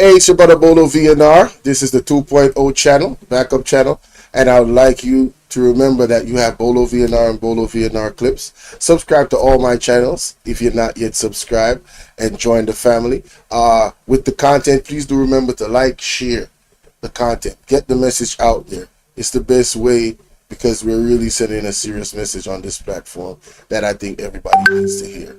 Hey, it's your brother Bolo V&R. This is the 2.0 channel, backup channel, and I would like you to remember that you have Bolo V&R and Bolo V&R clips. Subscribe to all my channels if you're not yet subscribed, and join the family. With the content, please do remember to like, share the content, get the message out there. It's the best way because we're really sending a serious message on this platform that I think everybody needs to hear.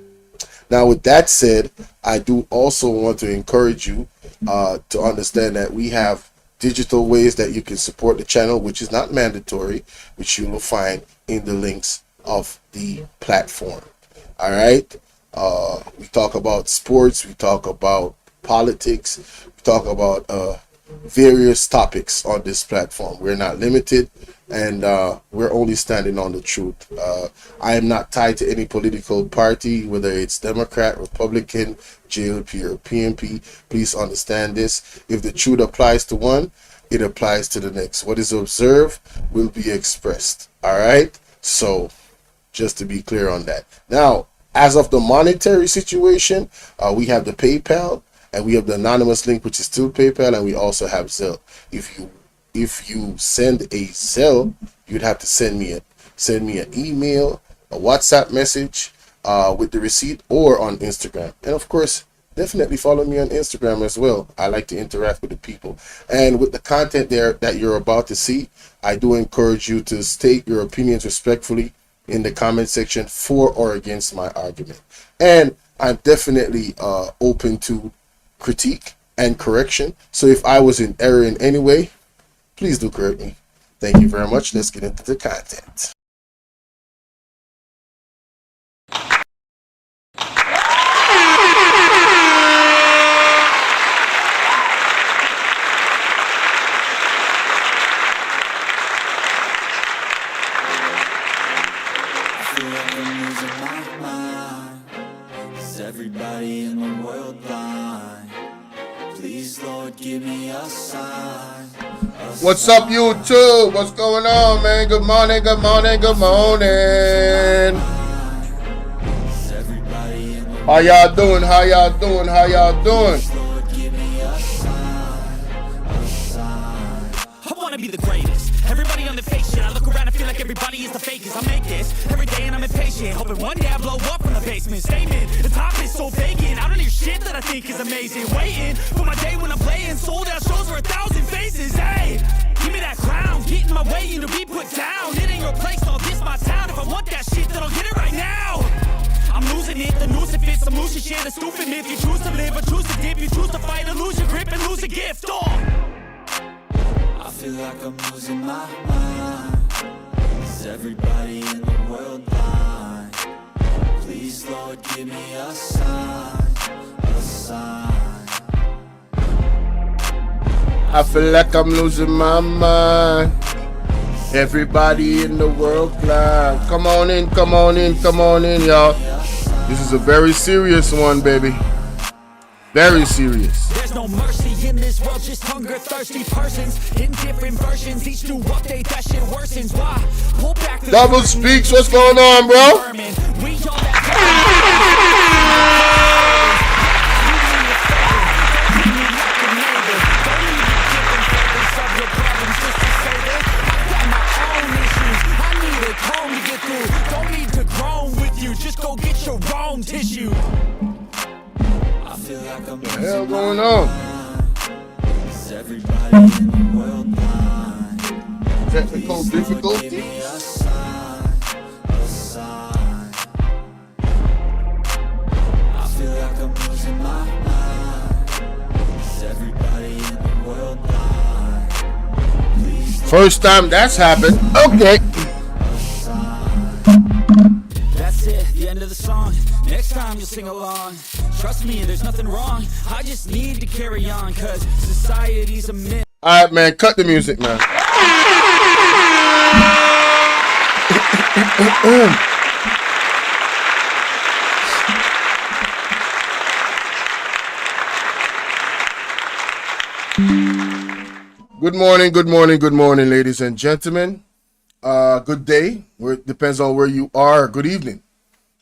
Now, with that said, I do also want to encourage you to understand that we have digital ways that you can support the channel, which is not mandatory, which you will find in the links of the platform. All right. We talk about sports. We talk about politics. We talk about various topics on this platform. We're not limited, and we're only standing on the truth. I am not tied to any political party, whether it's Democrat, Republican, JLP, or PNP. Please understand this. If the truth applies to one, it applies to the next. What is observed will be expressed. All right? So, just to be clear on that. Now, as of the monetary situation, we have the PayPal, and we have the anonymous link, which is still PayPal, and we also have Zelle. If you send a Zelle, you'd have to send me an email, a WhatsApp message with the receipt, or on Instagram. And of course, definitely follow me on Instagram as well. I like to interact with the people. And with the content there that you're about to see, I do encourage you to state your opinions respectfully in the comment section for or against my argument. And I'm definitely open to critique and correction. So if I was in error in any way, please do correct me. Thank you very much. Let's get into the content. Everybody in the world blind. Please, Lord, give me a sign. What's up, YouTube? What's going on, man? Good morning, good morning, good morning. How y'all doing? How y'all doing? How y'all doing? I wanna be the greatest. Everybody on the fake shit. I look around and feel like everybody is the fakest. I make this every day and I'm impatient, hoping one day I blow up from the basement. Statement, the top is so vacant. I don't hear shit that I think is amazing. Waiting for my day when I'm playing sold out shows for 1,000 faces. Hey, give me that crown, get in my way and to be put down. It ain't your place, all this my town. If I want that shit, then I'll get it right now. I'm losing it, the noose it fits. I'm losing shit, a stupid myth. You choose to live or choose to dip. You choose to fight or lose your grip and lose a gift. I feel like I'm losing my mind. Is everybody in the world blind? Please, Lord, give me a sign, a sign. I feel like I'm losing my mind. Everybody in the world blind. Come on in, come on in, come on in, y'all. This is a very serious one, baby. Very serious. There's no mercy in this world, just hunger, thirsty persons in different versions. Each new update, that shit worsens. Why? Pull back the Double speaks, what's going on, bro? We all that don't need to groan with you, just go get your own tissue. I feel like I'm What the hell going on? Is everybody in the world blind? Technical difficulties. Give me a sign, a sign. I feel like I'm losing my mind. Is everybody in the world blind? Please. First time that's happened. Okay. That's it, the end of the song. Next time you'll sing along. Trust me, there's nothing wrong. I just need to carry on, cause society's a myth. Alright, man, cut the music, man. Good morning, good morning, good morning, ladies and gentlemen. Good day. It depends on where you are. Good evening.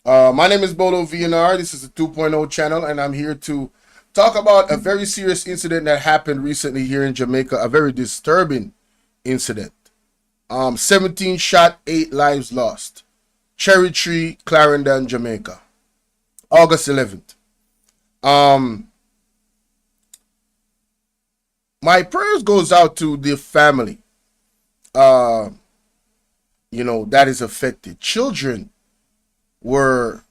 My name is Bolo V&R. This is the 2.0 channel, and I'm here to Talk about a very serious incident that happened recently here in Jamaica, a very disturbing incident. 17 shot, 8 lives lost. Cherry Tree, Clarendon, Jamaica. August 11th. My prayers goes out to the family. That is affected. Children were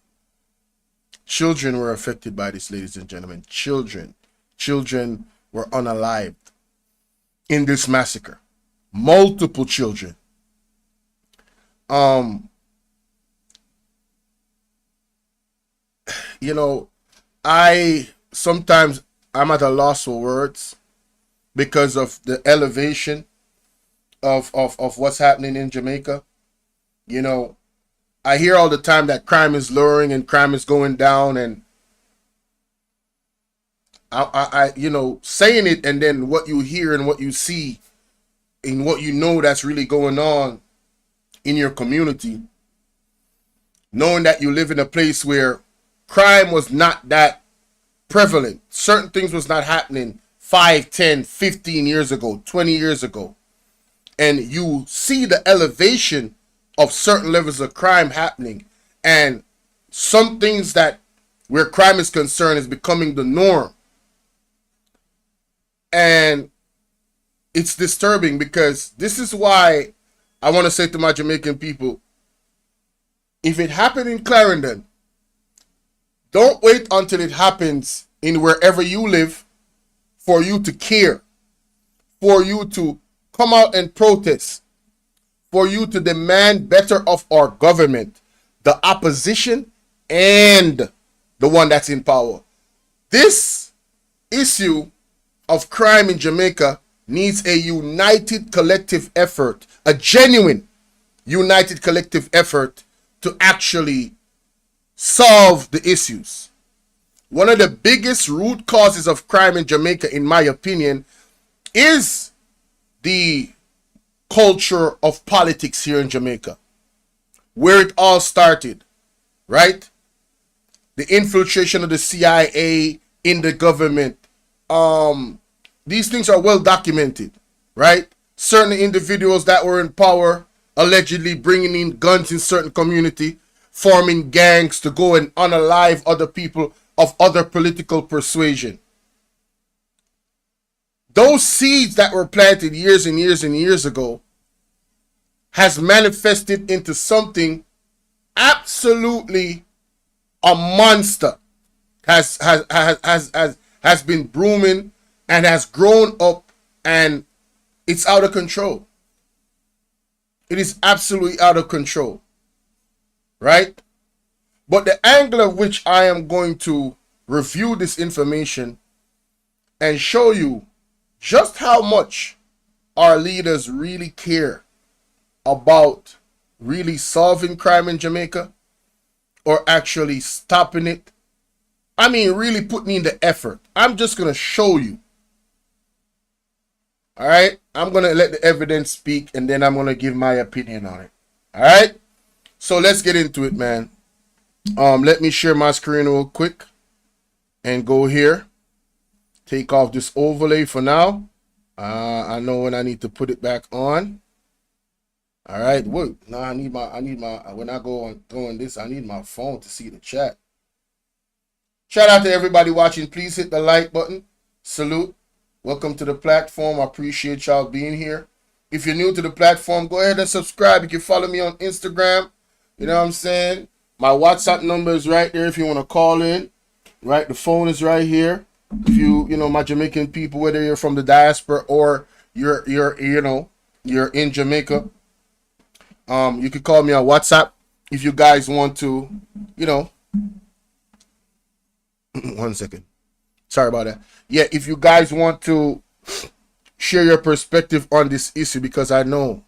affected by this, ladies and gentlemen. Children were unalived in this massacre. Multiple children. I'm at a loss for words because of the elevation of what's happening in Jamaica. I hear all the time that crime is lowering and crime is going down, and I saying it, and then what you hear and what you see and what you know that's really going on in your community, knowing that you live in a place where crime was not that prevalent. Certain things was not happening 5, 10, 15 years ago, 20 years ago. And you see the elevation of certain levels of crime happening. And some things that where crime is concerned is becoming the norm. And it's disturbing, because this is why I want to say to my Jamaican people, if it happened in Clarendon, don't wait until it happens in wherever you live for you to care, for you to come out and protest, for you to demand better of our government, the opposition and the one that's in power. This issue of crime in Jamaica needs a united collective effort, a genuine united collective effort to actually solve the issues. One of the biggest root causes of crime in Jamaica, in my opinion, is the culture of politics here in Jamaica, where it all started, right? The infiltration of the CIA in the government. These things are well documented, right? Certain individuals that were in power allegedly bringing in guns in certain community, forming gangs to go and unalive other people of other political persuasion. Those seeds that were planted years and years and years ago has manifested into something absolutely a monster. Has been brooming and has grown up, and it's out of control. It is absolutely out of control, right? But the angle of which I am going to review this information and show you just how much our leaders really care about really solving crime in Jamaica, or actually stopping it. I mean, really putting in the effort. I'm just going to show you. All right? I'm going to let the evidence speak, and then I'm going to give my opinion on it. All right? So let's get into it, man. Let me share my screen real quick and go here. Take off this overlay for now. I know when I need to put it back on. All right, wait. Now I need my when I go on throwing this, I need my phone to see the chat. Shout out to everybody watching. Please hit the like button. Salute. Welcome to the platform. I appreciate y'all being here. If you're new to the platform, go ahead and subscribe. You can follow me on Instagram. You know what I'm saying? My WhatsApp number is right there if you want to call in. Right? The phone is right here. If you my Jamaican people, whether you're from the diaspora or you're in Jamaica, you can call me on WhatsApp if you guys want to, one second. Sorry about that. Yeah, if you guys want to share your perspective on this issue, because I know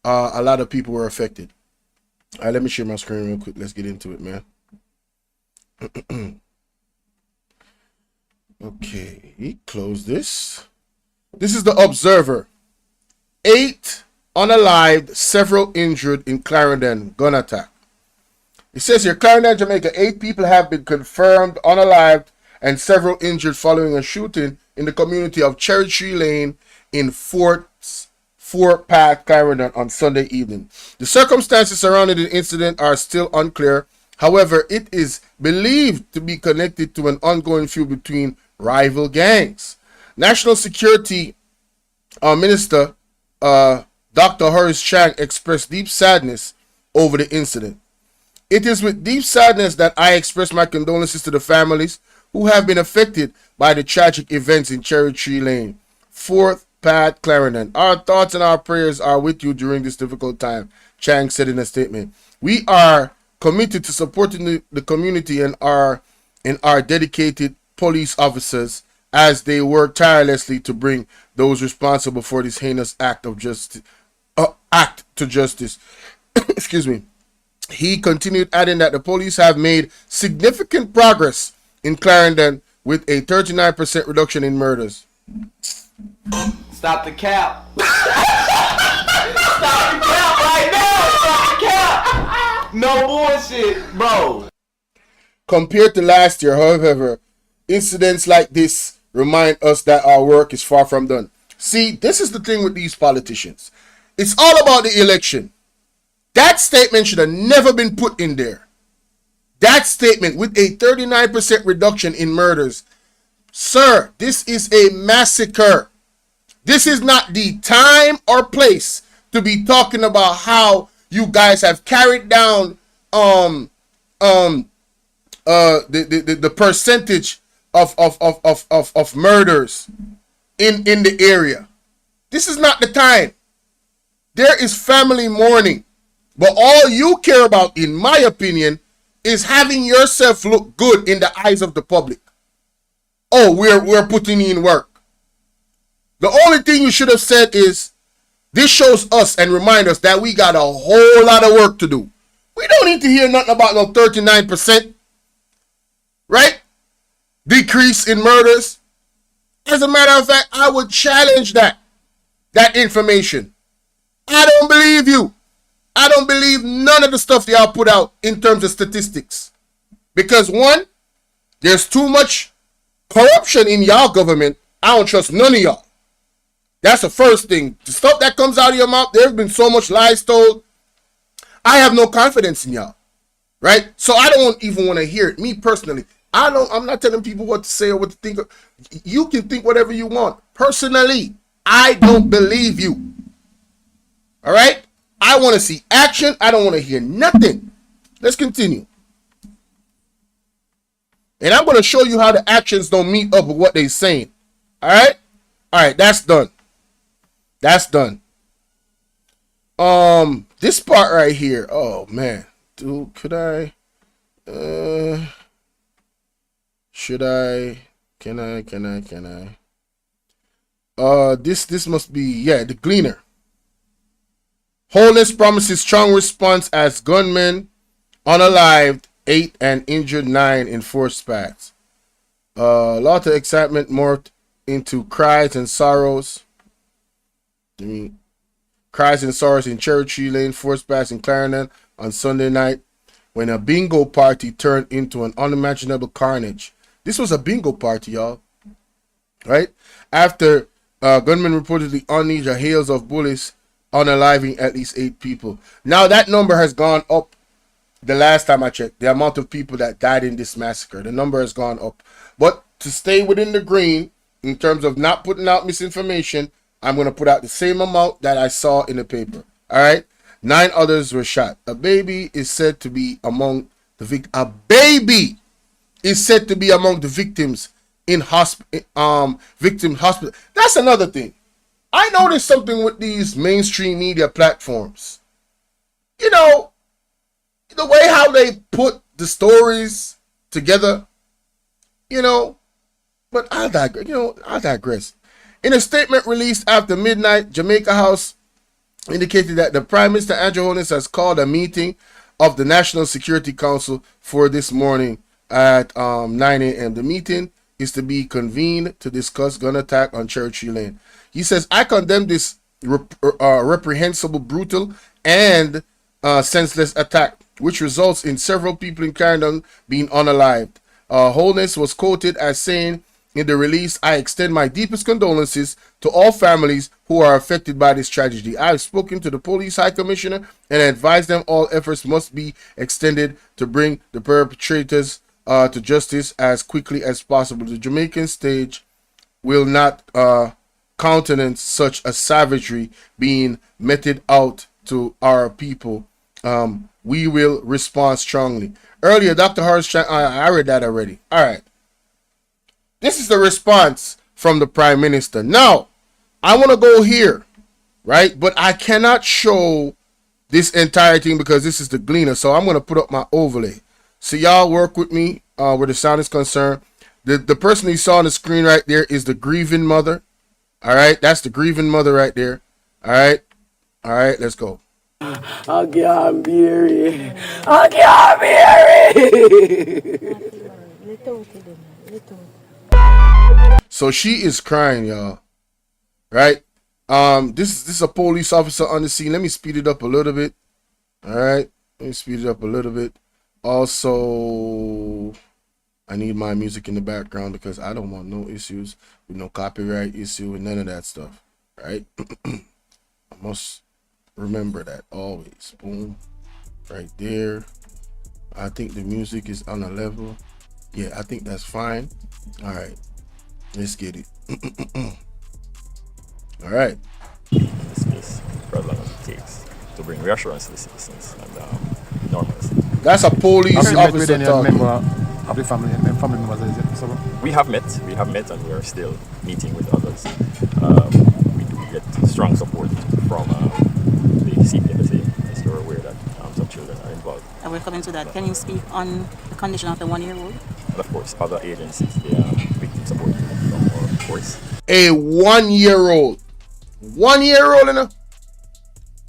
a lot of people were affected. All right, let me share my screen real quick. Let's get into it, man. Okay, close this. This is the Observer. 8 unalived, several injured in Clarendon gun attack. It says here, Clarendon, Jamaica, 8 people have been confirmed unalived and several injured following a shooting in the community of Cherry Tree Lane in Fort Path, Clarendon on Sunday evening. The circumstances surrounding the incident are still unclear. However, it is believed to be connected to an ongoing feud between rival gangs. National Security Minister Dr. Horace Chang expressed deep sadness over the incident. It is with deep sadness that I express my condolences to the families who have been affected by the tragic events in Cherry Tree Lane, 4th Path, Clarendon. Our thoughts and our prayers are with you during this difficult time, Chang said in a statement. We are committed to supporting the community and our dedicated police officers as they work tirelessly to bring those responsible for this heinous act to justice. Excuse me. He continued, adding that the police have made significant progress in Clarendon with a 39% reduction in murders. Stop the cap. Stop the cap right now. Stop the cap. No bullshit, bro. Compared to last year, however, incidents like this remind us that our work is far from done. See, this is the thing with these politicians. It's all about the election. That statement should have never been put in there. That statement with a 39% reduction in murders. Sir, this is a massacre. This is not the time or place to be talking about how you guys have carried down the percentage of murders in the area. This is not the time. There is family mourning. But all you care about, in my opinion, is having yourself look good in the eyes of the public. Oh, we're putting in work. The only thing you should have said is, this shows us and remind us that we got a whole lot of work to do. We don't need to hear nothing about no 39%, right? Decrease in murders. As a matter of fact, I would challenge that information. I don't believe you. I don't believe none of the stuff y'all put out in terms of statistics. Because one, there's too much corruption in y'all government. I don't trust none of y'all. That's the first thing. The stuff that comes out of your mouth, there's been so much lies told. I have no confidence in y'all. Right? So I don't even want to hear it. Me personally, I'm not telling people what to say or what to think. You can think whatever you want. Personally, I don't believe you. All right? I want to see action. I don't want to hear nothing. Let's continue. And I'm going to show you how the actions don't meet up with what they're saying. All right? All right, that's done. That's done. This part right here. Oh, man. Dude, could I? Should I? Can I? This must be, yeah, the Gleaner. Holness promises strong response as gunmen unalived 8 and injured 9 in 4 spats. A lot of excitement morphed into cries and sorrows. Cries and sorrows in Cherry Tree Lane, 4 spats in Clarendon on Sunday night when a bingo party turned into an unimaginable carnage. This was a bingo party, y'all. Right? After gunmen reportedly unleashed a hail of bullets, unaliving at least 8 people. Now that number has gone up. The last time I checked, the amount of people that died in this massacre, the number has gone up. But to stay within the green, in terms of not putting out misinformation, I'm going to put out the same amount that I saw in the paper. All right? 9 others were shot. A baby is said to be among the victims. A baby is said to be among the victims in victim hospital. That's another thing. I noticed something with these mainstream media platforms. You know, the way how they put the stories together, but I'll digress. In a statement released after midnight, Jamaica House indicated that the Prime Minister Andrew Holness has called a meeting of the National Security Council for this morning at 9 a.m. The meeting is to be convened to discuss gun attack on Cherry Tree Lane. He says, I condemn this reprehensible, brutal, and senseless attack, which results in several people in Clarendon being unalived. Holness was quoted as saying in the release, "I extend my deepest condolences to all families who are affected by this tragedy. I have spoken to the police high commissioner and advised them all efforts must be extended to bring the perpetrators to justice as quickly as possible. The Jamaican stage will not countenance such a savagery being meted out to our people. We will respond strongly." Earlier, Dr. Harris, I read that already. All right. This is the response from the Prime Minister. Now, I want to go here, right? But I cannot show this entire thing because this is the Gleaner. So I'm going to put up my overlay. So y'all work with me where the sound is concerned. The person you saw on the screen right there is the grieving mother. All right. That's the grieving mother right there. All right. All right. Let's go. I can't bear it. I can't bear it. So she is crying, y'all. Right? This is a police officer on the scene. Let me speed it up a little bit. All right. Let me speed it up a little bit. Also, I need my music in the background because I don't want no issues with no copyright issue and none of that stuff. Right? I must remember that always. Boom. Right there. I think the music is on a level. Yeah, I think that's fine. All right. Let's get it. All right. Space for as long as it takes to bring reassurance to the citizens and normalcy. That's a police officer talking. Of the family members, is it? So, We have met, and we are still meeting with others. We do get strong support from the CPMSA, as you're aware that some children are involved. And we're coming to that. Can you speak on the condition of the 1-year-old? And of course, other agencies, they victim support from our force. A 1-year-old. 1-year-old, you know,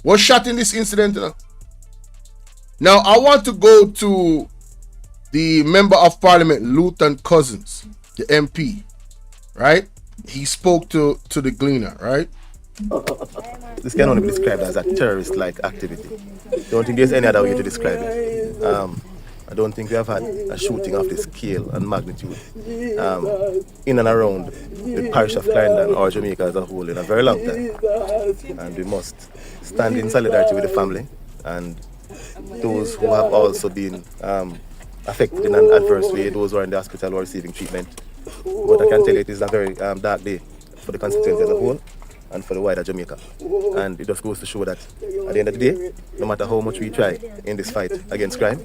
was shot in this incident, you know. Now, I want to go to the Member of Parliament, Luton Cousins, the MP, right? He spoke to the Gleaner, right? This can only be described as a terrorist-like activity. Don't think there's any other way to describe it. I don't think we have had a shooting of this scale and magnitude in and around the parish of Clarendon or Jamaica as a whole in a very long time. And we must stand in solidarity with the family and those who have also been affected in an adverse way, those who are in the hospital or receiving treatment. But I can tell you it is a very dark day for the constituency as a whole and for the wider Jamaica. And it just goes to show that at the end of the day, no matter how much we try in this fight against crime,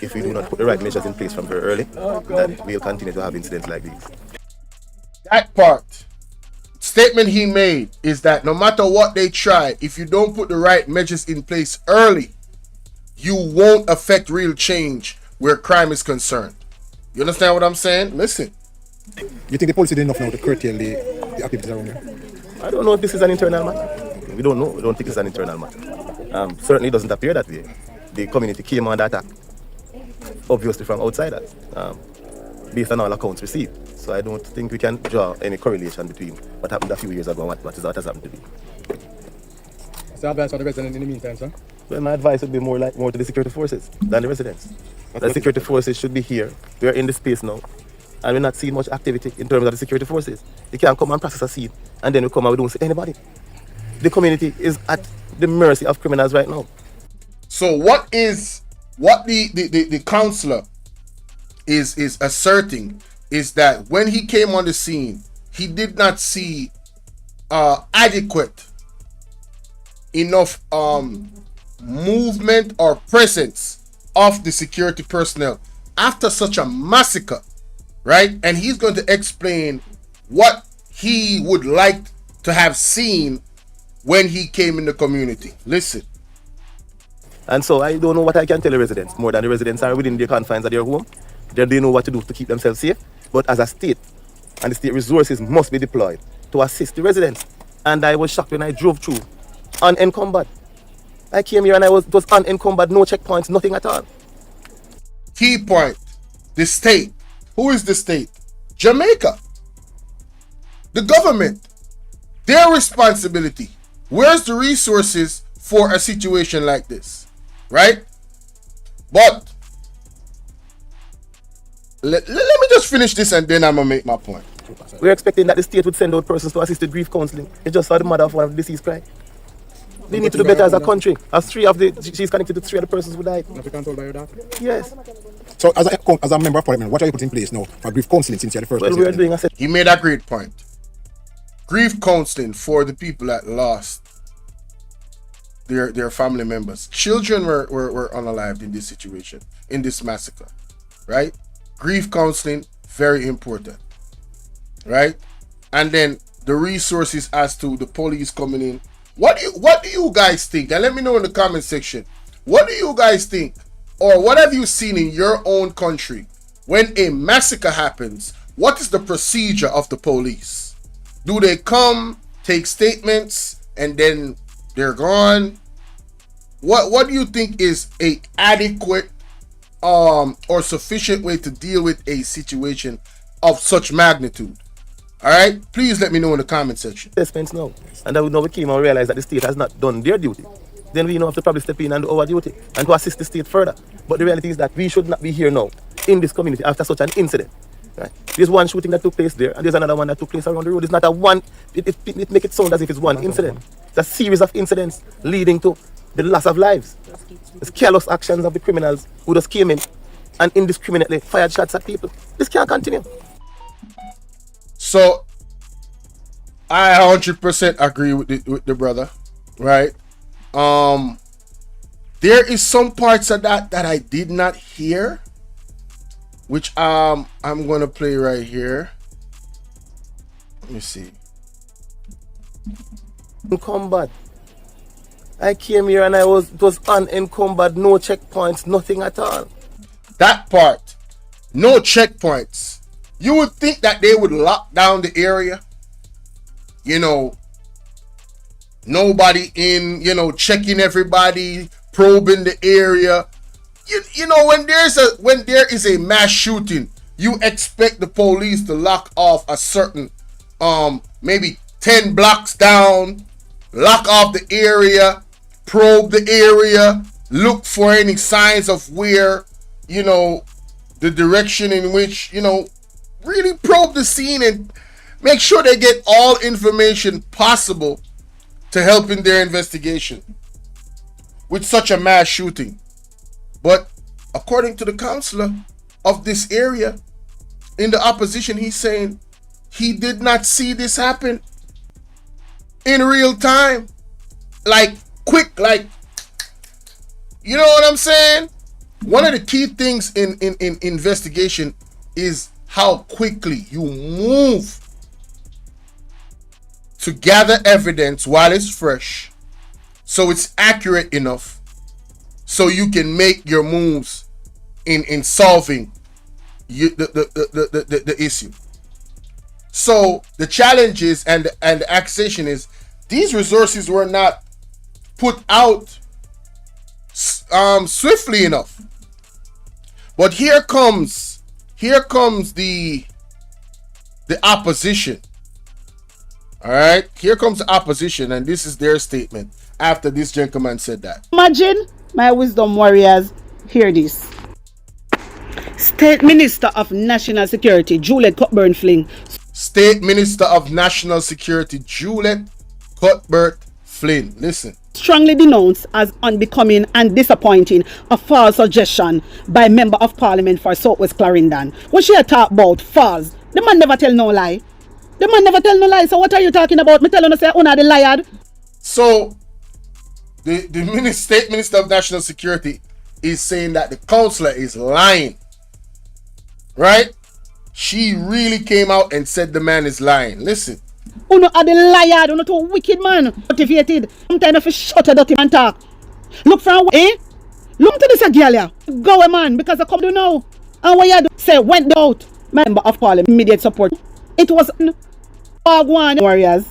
if we do not put the right measures in place from very early, then we'll continue to have incidents like these. That part, statement he made is that no matter what they try, if you don't put the right measures in place early, you won't affect real change where crime is concerned. You understand what I'm saying? Listen. you think the police did enough now to curtail the activities around here? I don't know if this is an internal matter. We don't know. We don't think it's an internal matter. Certainly it doesn't appear that way. The community came under attack, obviously from outsiders, based on all accounts received. So I don't think we can draw any correlation between what happened a few years ago and what has happened today. So advice for the residents in the meantime, sir? Well, my advice would be more to the security forces than the residents. The security forces should be here. We are in the space now, and we're not seeing much activity in terms of the security forces. They can't come and process a scene, and then we come and we don't see anybody. The community is at the mercy of criminals right now. So what the councillor is asserting is that when he came on the scene, he did not see adequate enough movement or presence of the security personnel after such a massacre, right? And he's going to explain what he would like to have seen when he came in the community. Listen. And so I don't know what I can tell the residents, more than the residents are within the confines of their home. They know what to do to keep themselves safe. But as a state, and the state resources must be deployed to assist the residents. And I was shocked when I drove through unencumbered. I came here and it was unencumbered, no checkpoints, nothing at all. Key point. The state. Who is the state? Jamaica. The government. Their responsibility. Where's the resources for a situation like this? Right? But let me just finish this and then I'm going to make my point. We're expecting that the state would send out persons to assist with grief counselling. It's just how the mother of one of the deceased cry. We need to do better as a country. As she's connected to 3 other persons who died. Not controlled by your daughter? Yes. So as a member of parliament, what are you putting in place now for grief counselling since you're the first Well, president? we are doing a He made a great point. Grief counseling for the people that lost their family members. Children were unalived in this situation, in this massacre, right? Grief counseling, very important, right? And then the resources as to the police coming in. What do you guys think? And let me know in the comment section. What do you guys think? Or what have you seen in your own country when a massacre happens? What is the procedure of the police? Do they come, take statements, and then they're gone? What do you think is a adequate or sufficient way to deal with a situation of such magnitude? All right, please let me know in the comment section. Assessments now, and then we know we came and realize that the state has not done their duty. Then we have to probably step in and do our duty and to assist the state further. But the reality is that we should not be here now in this community after such an incident. Right? There's one shooting that took place there, and there's another one that took place around the road. It's not a one. It make it sound as if it's one incident. It's a series of incidents leading to the loss of lives. It's careless actions of the criminals who just came in and indiscriminately fired shots at people. This can't continue. So, I 100% agree with the brother, right? There is some parts of that I did not hear, which I'm gonna play right here. Let me see. In combat, I came here and it was unencumbered, no checkpoints, nothing at all. That part, no checkpoints. You would think that they would lock down the area. You know, nobody in, checking everybody, probing the area. You know, when there is a mass shooting, you expect the police to lock off a certain maybe 10 blocks down, lock off the area, probe the area, look for any signs of where, the direction in which, really probe the scene and make sure they get all information possible to help in their investigation with such a mass shooting. But according to the counselor of this area in the opposition, he's saying he did not see this happen in real time. Like quick, like, you know what I'm saying? One of the key things in investigation is how quickly you move to gather evidence while it's fresh, so it's accurate enough so you can make your moves in solving the issue. So the challenge is, and the accusation is, these resources were not put out swiftly enough. But here comes the opposition. All right, here comes the opposition, and this is their statement after this gentleman said that. Imagine, my wisdom warriors, hear this. State Minister of National Security, Juliet Cuthbert-Flynn. State Minister of National Security, Juliet Cuthbert-Flynn. Listen. Strongly denounced as unbecoming and disappointing a false suggestion by Member of Parliament for Southwest Clarendon. What she talk about false? The man never tell no lie. The man never tell no lie. So what are you talking about? Me tell you, say, una the liar. So the State Minister of National Security is saying that the councillor is lying. Right? She really came out and said the man is lying. Listen. Uno are the liar, uno too wicked man. Motivated. Sometimes if you shut a dirty man talk. Look from Look to this girl. Go away, man, because I come to know. And what you do say went out. Member of Parliament, immediate support. It was one warriors.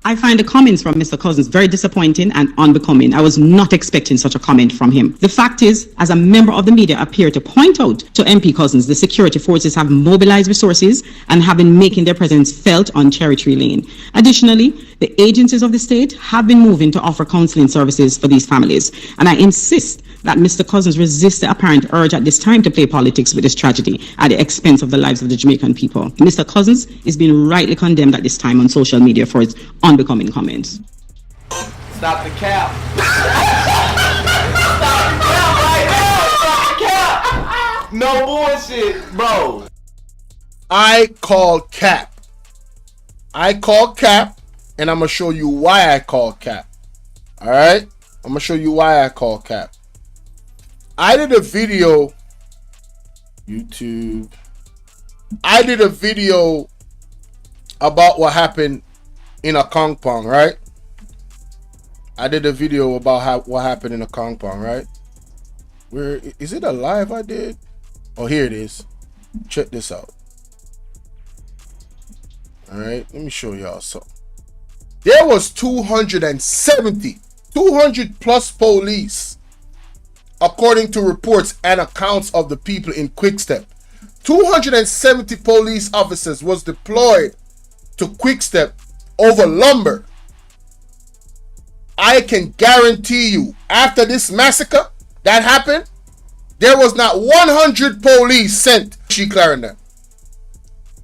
I find the comments from Mr. Cousins very disappointing and unbecoming. I was not expecting such a comment from him. The fact is, as a member of the media appear to point out to MP Cousins, the security forces have mobilized resources and have been making their presence felt on Territory Lane. Additionally, the agencies of the state have been moving to offer counseling services for these families. And I insist that Mr. Cousins resists the apparent urge at this time to play politics with this tragedy at the expense of the lives of the Jamaican people. Mr. Cousins is being rightly condemned at this time on social media for his unbecoming comments. Stop the cap. Stop the cap right now. Stop the cap. No bullshit, bro. I call cap. I call cap, and I'm going to show you why I call cap. All right? I'm going to show you why I call cap. I did a video, YouTube. I did a video about what happened in a Kongpong, right? I did a video about what happened in a Kongpong, right? Where is it a live I did? Oh, here it is. Check this out. All right, let me show y'all something. There was 200 plus police, according to reports and accounts of the people in Quickstep. 270 police officers was deployed to Quickstep over lumber. I can guarantee you, after this massacre that happened, there was not 100 police sent to Clarendon.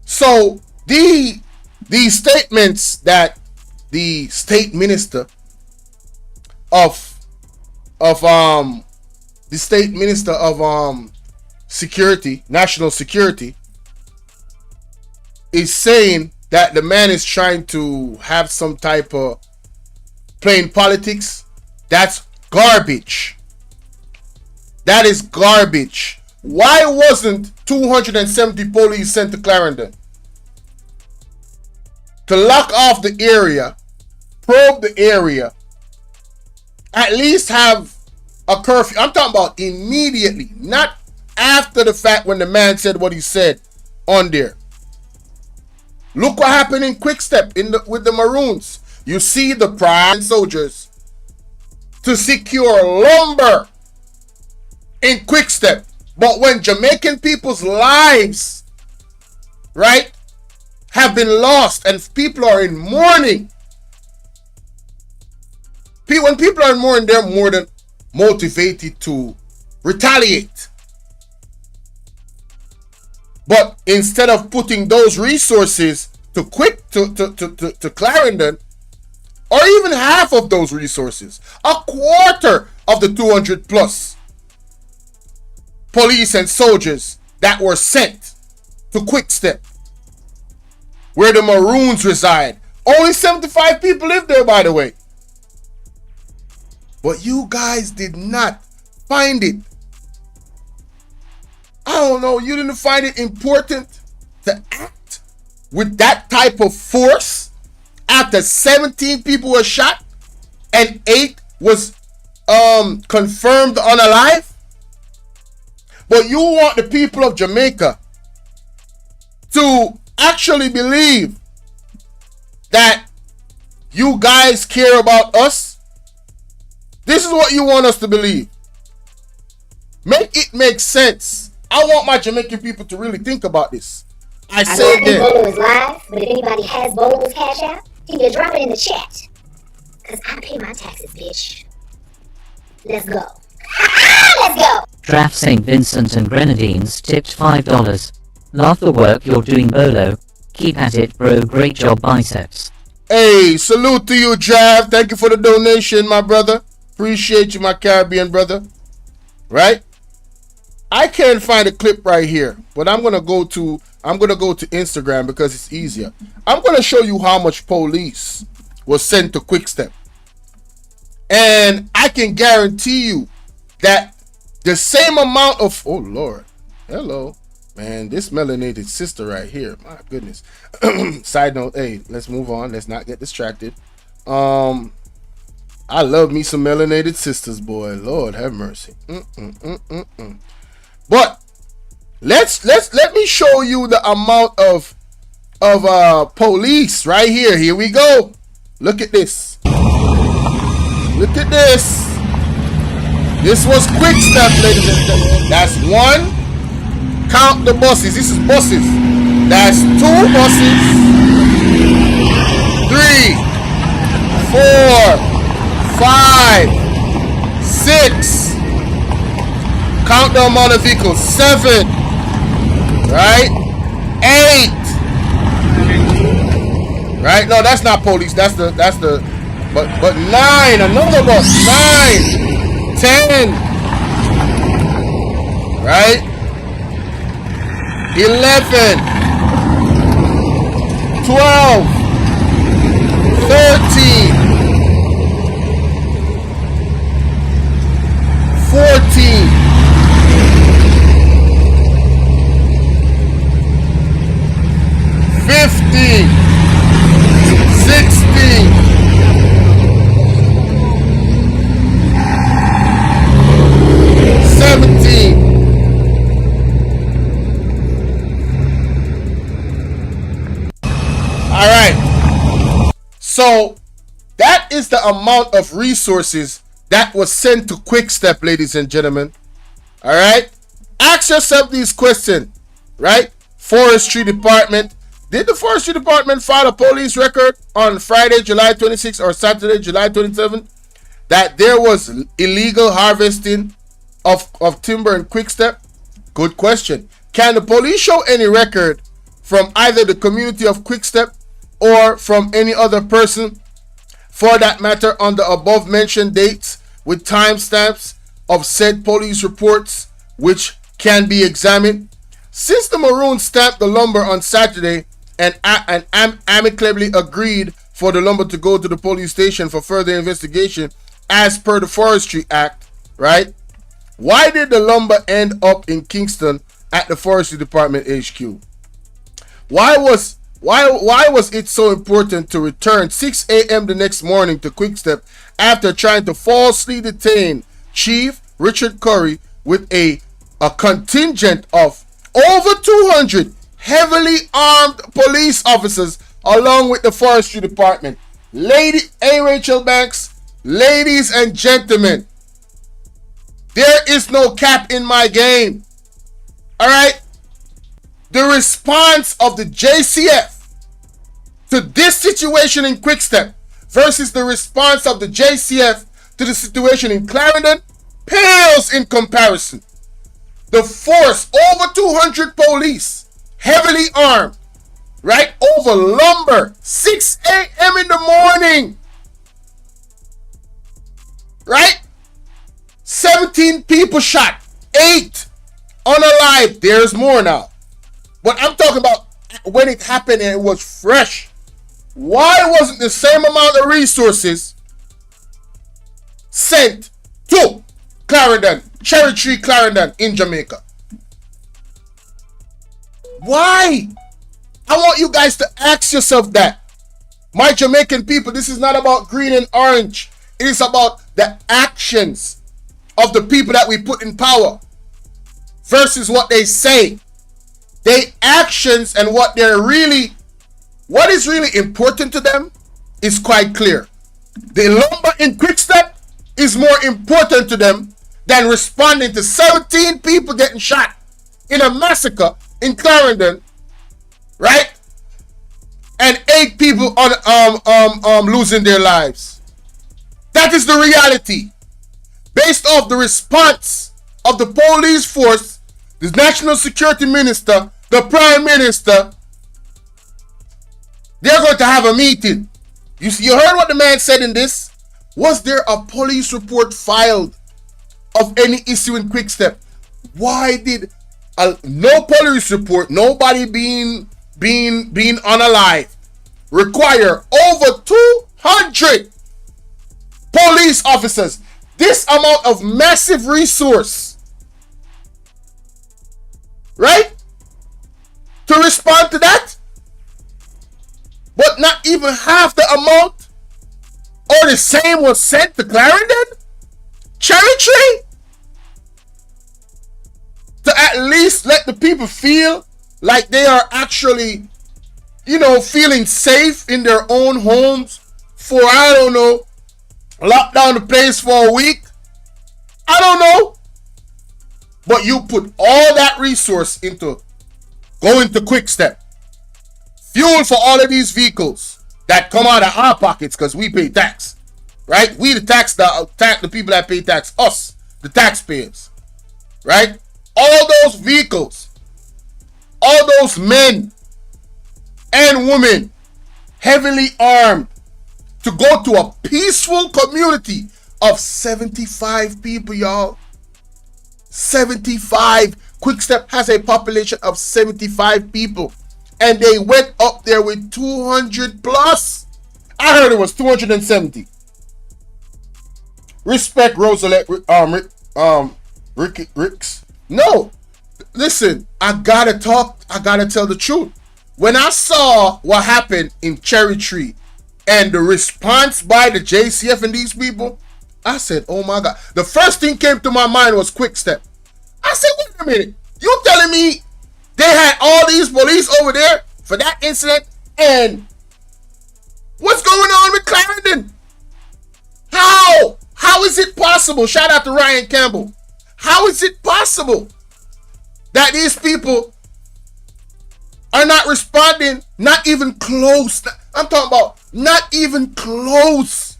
So the statements that the state minister of security, national security, is saying that the man is trying to have some type of playing politics, that's garbage. That is garbage. Why wasn't 270 police sent to Clarendon? To lock off the area, probe the area, at least have a curfew. I'm talking about immediately, not after the fact when the man said what he said on there. Look what happened in Quickstep with the Maroons. You see the prime soldiers to secure lumber in Quickstep. But when Jamaican people's lives, right, have been lost and people are in mourning, when people are in mourning, they're more than motivated to retaliate. But instead of putting those resources to Clarendon, or even half of those resources, a quarter of the 200 plus police and soldiers that were sent to Quickstep, where the Maroons reside. Only 75 people live there, by the way. But you guys did not find it. I don't know, you didn't find it important to act with that type of force after 17 people were shot and 8 was confirmed unalive? But you want the people of Jamaica to actually believe that you guys care about us? This is what you want us to believe. Make it make sense. I want my Jamaican people to really think about this. I said that. Bolo is live, but if anybody has Bolo's cash app, can you drop it in the chat? Because I pay my taxes, bitch. Let's go. Let's go. Draft St. Vincent and Grenadines tipped $5. Love the work you're doing, Bolo. Keep at it, bro. Great job, biceps. Hey, salute to you, Jav. Thank you for the donation, my brother. Appreciate you, my Caribbean brother. Right? I can't find a clip right here, but I'm gonna go to Instagram because it's easier. I'm gonna show you how much police was sent to Quickstep, and I can guarantee you that the same amount of hello, man, this melanated sister right here, my goodness. Side note, hey, let's move on. Let's not get distracted. I love me some melanated sisters, boy. Lord have mercy. But let me show you the amount of police right here. Here we go. Look at this. Look at this. This was Quickstep, ladies and gentlemen. That's 1. Count the buses. This is buses. That's 2 buses. 3, 4, 5, 6, count the amount of vehicles. 7, right? 8, right? No, that's not police. That's the but 9, another bus. 9, 10, right? 11, 12, 13, 14, 15, 16, 17. All right. So that is the amount of resources that was sent to Quickstep, ladies and gentlemen. All right. Ask yourself these questions, right? Forestry Department. Did the Forestry Department file a police record on Friday, July 26th or Saturday, July 27th that there was illegal harvesting of timber in Quickstep? Good question. Can the police show any record from either the community of Quickstep or from any other person, for that matter, on the above mentioned dates with timestamps of said police reports, which can be examined? Since the Maroons stamped the lumber on Saturday and amicably agreed for the lumber to go to the police station for further investigation as per the Forestry Act, right? Why did the lumber end up in Kingston at the Forestry Department HQ? Why was it so important to return 6 a.m. the next morning to Quickstep after trying to falsely detain Chief Richard Curry with a contingent of over 200 heavily armed police officers along with the Forestry Department? Rachel Banks, ladies and gentlemen, there is no cap in my game. All right? The response of the JCF to this situation in Quickstep versus the response of the JCF to the situation in Clarendon pales in comparison. The force, over 200 police, heavily armed, right, over lumber, 6 a.m. in the morning, right? 17 people shot, 8 unalive. There's more now. But I'm talking about when it happened and it was fresh. Why wasn't the same amount of resources sent to Clarendon, Cherry Tree Clarendon in Jamaica? Why? I want you guys to ask yourself that. My Jamaican people, this is not about green and orange. It is about the actions of the people that we put in power versus what they say. Their actions and what is really important to them is quite clear. The lumber in Quickstep is more important to them than responding to 17 people getting shot in a massacre in Clarendon, right? And 8 people losing their lives. That is the reality. Based off the response of the police force, the National Security Minister, the Prime Minister, they're going to have a meeting. You heard what the man said in this? Was there a police report filed of any issue in Quickstep? Why did no police report, nobody being unalive, require over 200 police officers? This amount of massive resource, right, to respond to that, but not even half the amount or the same was sent to Clarendon, Cherry Tree, to at least let the people feel like they are actually, feeling safe in their own homes for, I don't know, lock down the place for a week. I don't know. But you put all that resource into going to Quickstep. Fuel for all of these vehicles that come out of our pockets because we pay tax. Right? We the people that pay tax. Us, the taxpayers. Right? all those vehicles, all those men and women heavily armed to go to a peaceful community of 75 people, y'all. 75. Quickstep has a population of 75 people, and they went up there with 200 plus. I heard it was 270. Respect Rosalette, Ricks. No, listen, I gotta tell the truth. When I saw what happened in Cherry Tree and the response by the JCF and these people, I said, oh my God. The first thing came to my mind was Quickstep. I said, wait a minute. You telling me they had all these police over there for that incident? And what's going on with Clarendon? How? How is it possible? Shout out to Ryan Campbell. How is it possible that these people are not responding, not even close? I'm talking about not even close.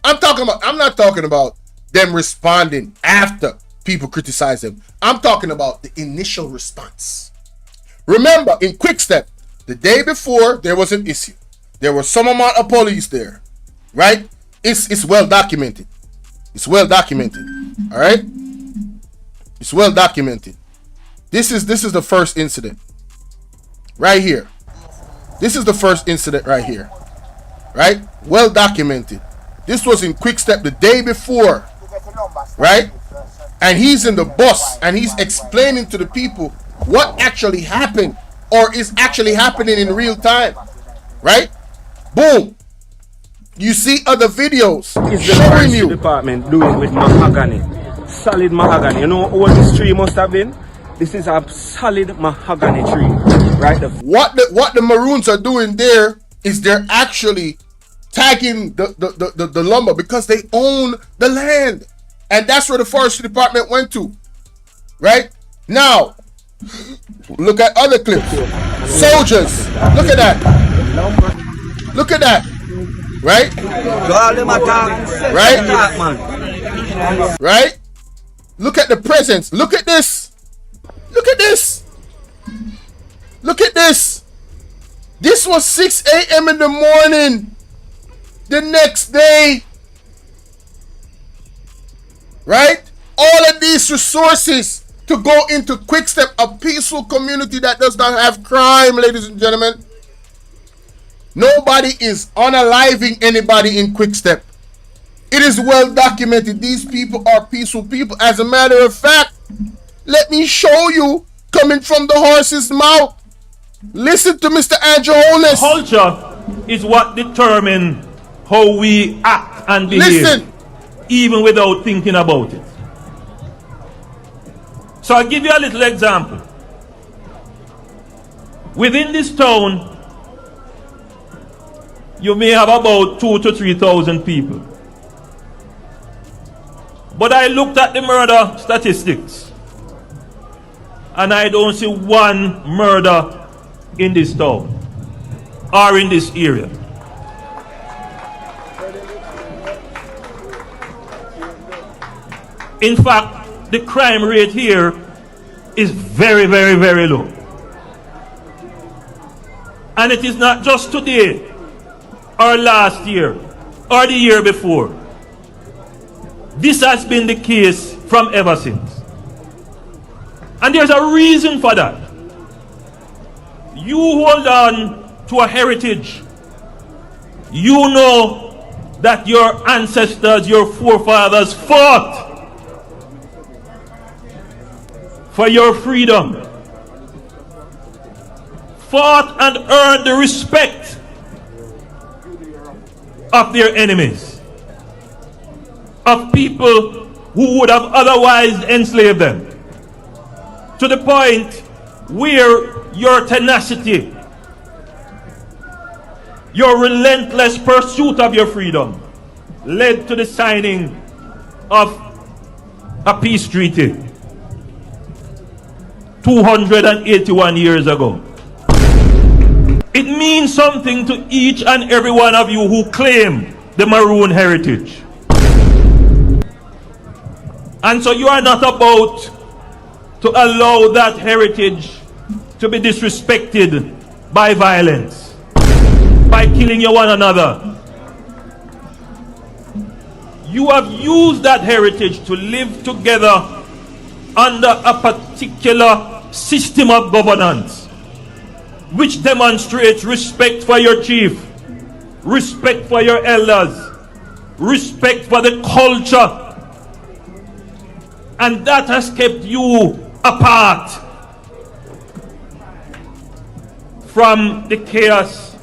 I'm not talking about them responding after people criticize them. I'm talking about the initial response. Remember, in Quickstep, the day before there was an issue, there was some amount of police there, right? It's well documented. It's well documented. All right? It's well documented. This is the first incident. Right here. This is the first incident right here. Right? Well documented. This was in Quickstep the day before. Right? And he's in the bus and he's explaining to the people what actually happened or is actually happening in real time. Right? Boom. You see other videos showing you. Department doing with mahogany. Solid mahogany. You know what this tree must have been? This is a solid mahogany tree. Right? What the Maroons are doing there is they're actually tagging the lumber because they own the land. And that's where the forestry department went to. Right? Now, look at other clips. Soldiers. Look at that. Look at that. Right? Right? Right? Look at the presence. Look at this. Look at this. Look at this. This was 6 a.m. in the morning. The next day. Right? All of these resources to go into Quickstep, a peaceful community that does not have crime, ladies and gentlemen. Nobody is unaliving anybody in Quickstep. It is well documented. These people are peaceful people. As a matter of fact, let me show you coming from the horse's mouth. Listen to Mr. Andrew Holness. Culture is what determines how we act and behave. Listen. Even without thinking about it. So I'll give you a little example. Within this town, you may have about 2,000 to 3,000 people. But I looked at the murder statistics and I don't see one murder in this town or in this area. In fact, the crime rate here is very, very, very low. And it is not just today or last year or the year before. This has been the case from ever since. And there's a reason for that. You hold on to a heritage. You know that your ancestors, your forefathers fought for your freedom, fought and earned the respect of their enemies, of people who would have otherwise enslaved them, to the point where your tenacity, your relentless pursuit of your freedom led to the signing of a peace treaty 281 years ago. It means something to each and every one of you who claim the Maroon heritage. And so you are not about to allow that heritage to be disrespected by violence, by killing one another. You have used that heritage to live together under a particular system of governance, which demonstrates respect for your chief, respect for your elders, respect for the culture. And that has kept you apart from the chaos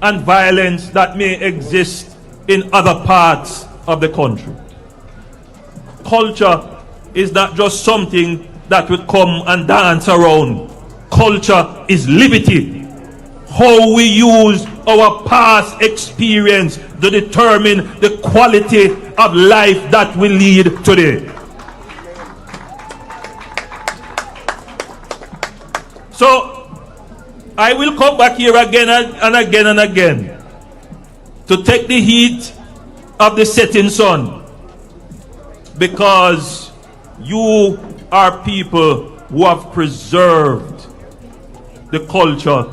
and violence that may exist in other parts of the country. Culture is not just something that we come and dance around. Culture is liberty. How we use our past experience to determine the quality of life that we lead today. So, I will come back here again and again and again to take the heat of the setting sun, because you are people who have preserved the culture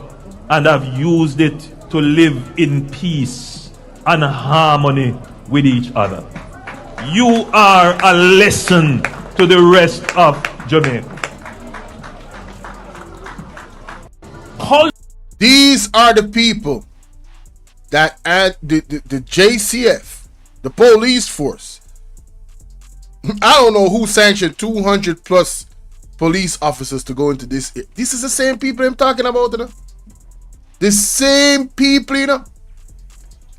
and have used it to live in peace and harmony with each other. You are a lesson to the rest of Jamaica. These are the people that the JCF, the police force. I don't know who sanctioned 200 plus police officers to go into this. This is the same people I'm talking about, you know? The same people, you know?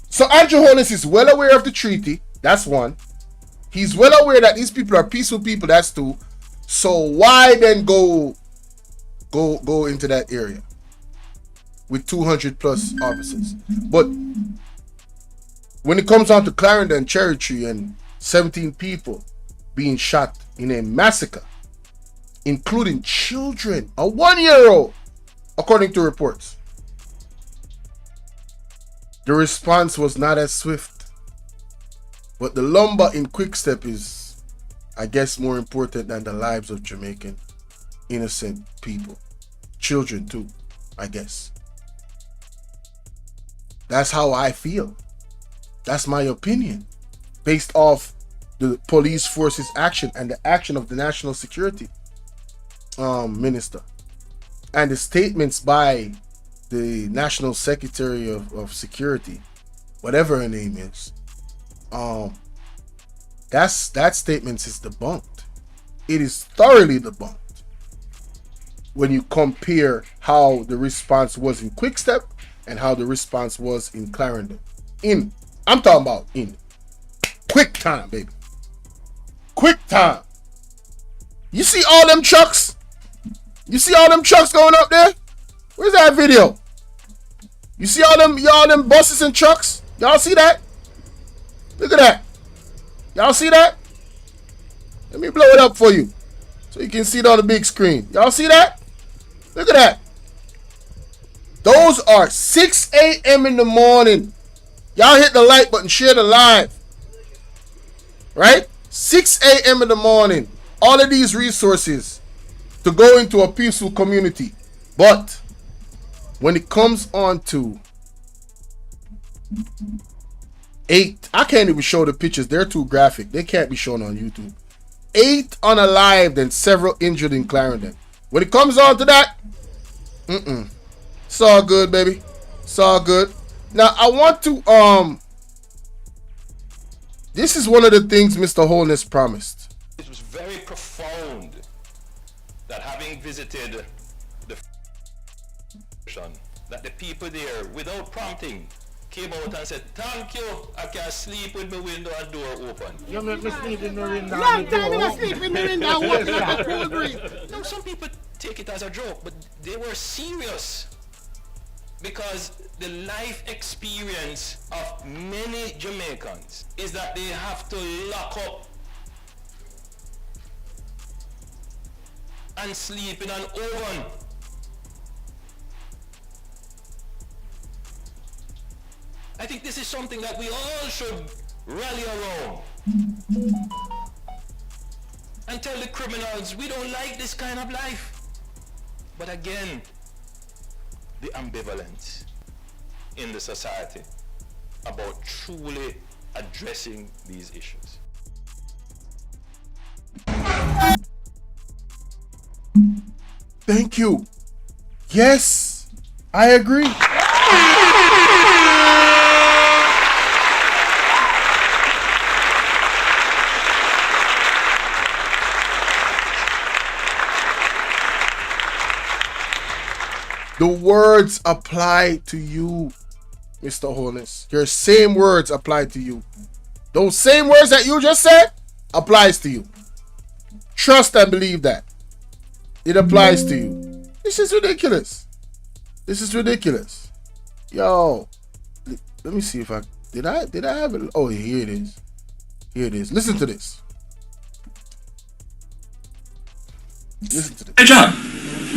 So Andrew Holness is well aware of the treaty. That's one. He's well aware that these people are peaceful people. That's two. So why then go into that area with 200 plus officers? But when it comes down to Clarendon, Cherry Tree, and 17 people being shot in a massacre, including children, a 1-year-old, according to reports, the response was not as swift. But the lumber in Quickstep is, I guess, more important than the lives of Jamaican innocent people. Children too, I guess. That's how I feel. That's my opinion, based off the police force's action and the action of the National Security Minister and the statements by the National Secretary of Security, whatever her name is. That statement is debunked. It is thoroughly debunked when you compare how the response was in Quickstep and how the response was in Clarendon. I'm talking about in quick time, baby. Quick time. You see all them trucks? You see all them trucks going up there? Where's that video? You see all them buses and trucks? Y'all see that? Look at that. Y'all see that? Let me blow it up for you so you can see it on the big screen. Y'all see that? Look at that. Those are 6 a.m. in the morning. Y'all hit the like button, share the live. Right? 6 a.m. in the morning. All of these resources to go into a peaceful community. But when it comes on to 8, I can't even show the pictures. They're too graphic. They can't be shown on YouTube. 8 unalived and several injured in Clarendon. When it comes on to that, it's all good, baby. It's all good. Now, I want to, this is one of the things Mr. Holness promised. It was very profound that having visited the that the people there, without prompting, came out and said, "Thank you, I can sleep with my window and door open." You make me sleep in the window. Long time I sleep in the window working at the cool breeze. Now, some people take it as a joke, but they were serious, because the life experience of many Jamaicans is that they have to lock up and sleep in an oven. I think this is something that we all should rally around. and tell the criminals we don't like this kind of life. But again, the ambivalence in the society about truly addressing these issues. Thank you. Yes, I agree. The words apply to you, Mr. Holness. Your same words apply to you. Those same words that you just said applies to you. Trust and believe that. It applies to you. This is ridiculous. This is ridiculous. Yo, let me see if I did I have it. Oh, here it is. Here it is. Listen to this. Listen to this.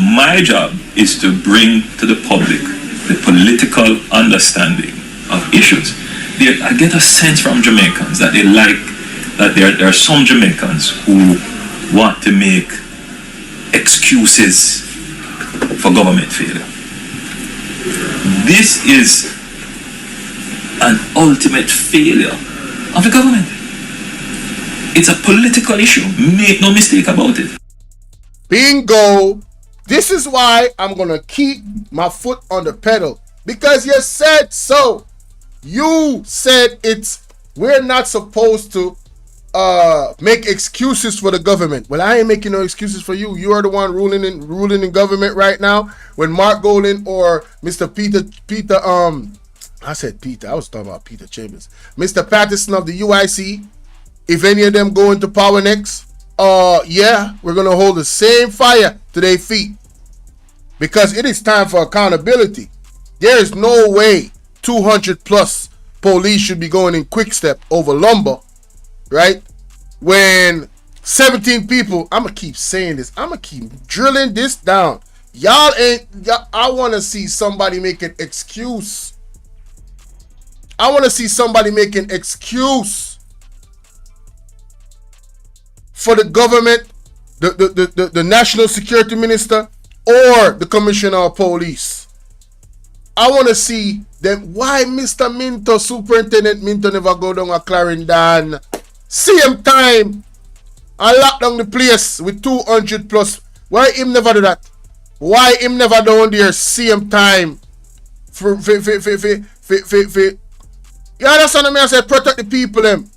My job is to bring to the public the political understanding of issues. I get a sense from Jamaicans that they like that there are some Jamaicans who want to make excuses for government failure. This is an ultimate failure of the government. It's a political issue. Make no mistake about it. Bingo. This is why I'm going to keep my foot on the pedal. Because you said so. You said we're not supposed to make excuses for the government. Well, I ain't making no excuses for you. You are the one ruling in government right now. When Mark Golan or Mr. Peter, I said Peter. I was talking about Peter Chambers. Mr. Patterson of the UIC. If any of them go into power next, yeah, we're going to hold the same fire to their feet. Because it is time for accountability. There is no way 200 plus police should be going in quick step over lumber, right? When 17 people, I'm going to keep saying this. I'm going to keep drilling this down. I want to see somebody make an excuse. I want to see somebody make an excuse for the government, the national security minister, or the commissioner of police. I want to see them. Why Mr. Minto, Superintendent Minto, never go down a Clarendon? Same time, I lock down the place with 200 plus. Why him never do that? Why him never down there same time? You understand me? I said protect the people them.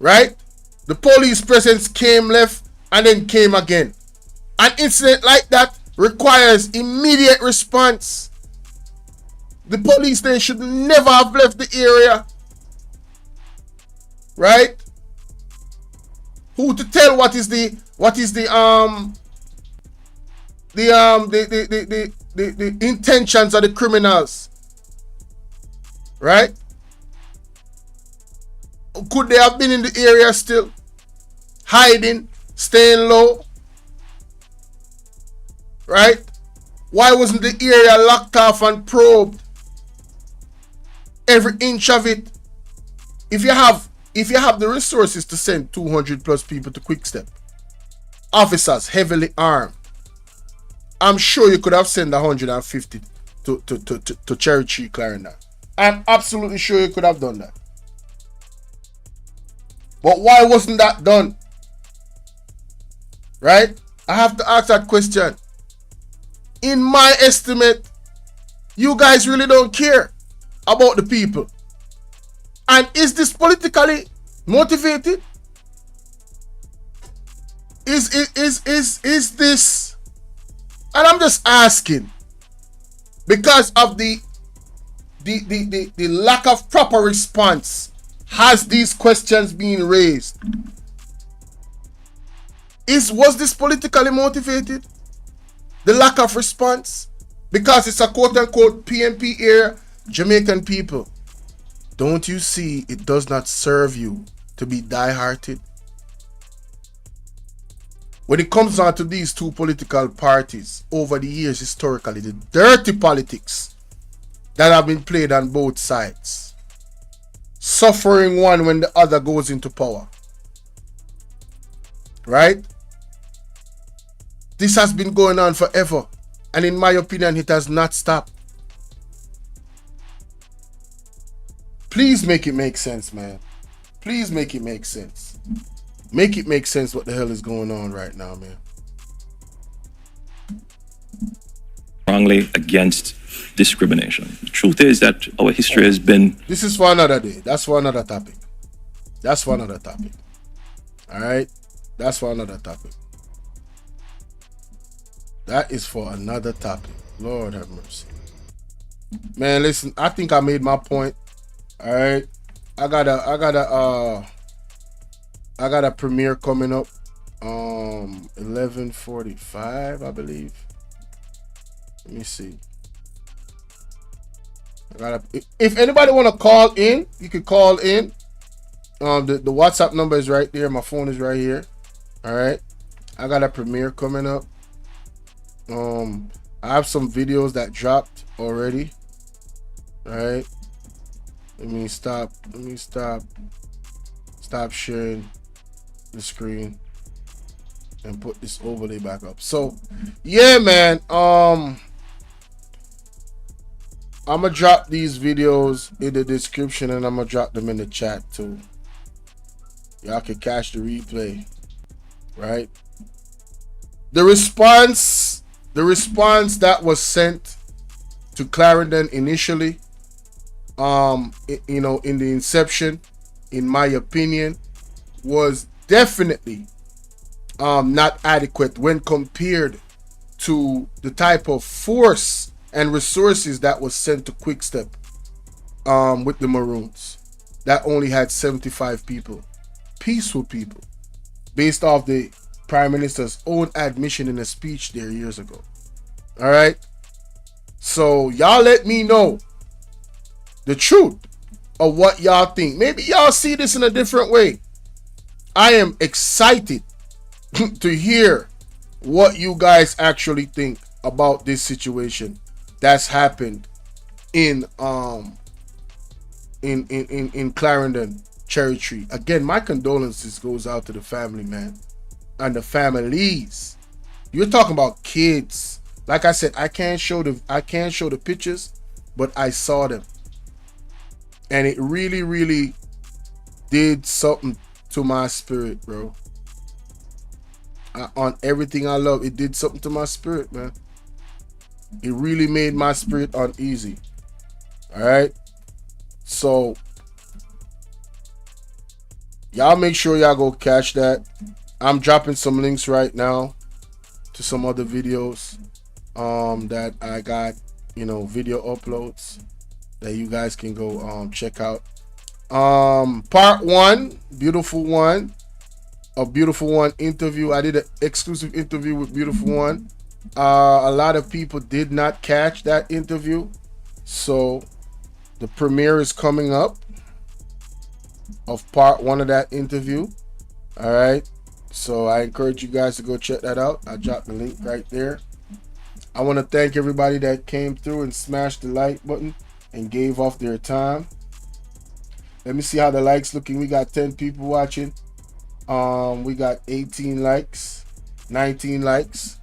Right? The police presence came left and then came again. An incident like that requires immediate response. The police then should never have left the area. Right? Who to tell what is the intentions of the criminals? Right? Could they have been in the area still? Hiding, staying low? Right? Why wasn't the area locked off and probed? Every inch of it. If you have the resources to send 200 plus people to Quick Step, officers heavily armed, I'm sure you could have sent 150 to Cherry Tree, Clarendon. I'm absolutely sure you could have done that. But why wasn't that done? Right? I have to ask that question. In my estimate, you guys really don't care about the people. And is this politically motivated? Is this? And I'm just asking because of the lack of proper response. Has these questions been raised? Was this politically motivated? The lack of response? Because it's a quote-unquote PMP area. Jamaican people, don't you see it does not serve you to be die-hearted? When it comes down to these two political parties, over the years historically, the dirty politics that have been played on both sides, suffering one when the other goes into power. right? This has been going on forever. And in my opinion, it has not stopped. Please make it make sense, man. Please make it make sense. Make it make sense what the hell is going on right now, man. Strongly against discrimination. The truth is that our history has been... This is for another day. That's for another topic. That's for another topic. All right? That's for another topic. That is for another topic. Lord have mercy. Man, listen, I think I made my point. All right. I got a premiere coming up. 11:45, I believe. Let me see. If anybody want to call in, you could call in. The WhatsApp number is right there. My phone is right here. All right. I got a premiere coming up. I have some videos that dropped already. All right. Let me stop sharing the screen and put this overlay back up. So, yeah, man. I'm gonna drop these videos in the description and I'm gonna drop them in the chat too. Y'all can catch the replay, right? The response that was sent to Clarendon initially, in the inception, in my opinion, was definitely not adequate when compared to the type of force and resources that was sent to Quickstep with the Maroons, that only had 75 people, peaceful people, based off the Prime Minister's own admission in a speech there years ago. All right, so y'all let me know the truth of what y'all think. Maybe y'all see this in a different way. I am excited to hear what you guys actually think about this situation that's happened in Clarendon, Cherry Tree. Again, my condolences goes out to the family, man, and the families. You're talking about kids. Like I said, I can't show the pictures, but I saw them. And it really, really did something to my spirit, bro. On everything I love, it did something to my spirit, man. It really made my spirit uneasy. All right? So, y'all make sure y'all go catch that. I'm dropping some links right now to some other videos that I got, video uploads that you guys can go check out. Part 1, Beautiful One, a Beautiful One interview. I did an exclusive interview with Beautiful One. A lot of people did not catch that interview, so the premiere is coming up of part 1 of that interview. All right, so I encourage you guys to go check that out. I dropped the link right there. I want to thank everybody that came through and smashed the like button and gave off their time. Let me see how the likes looking. We got 10 people watching. We got 18 likes, 19 likes.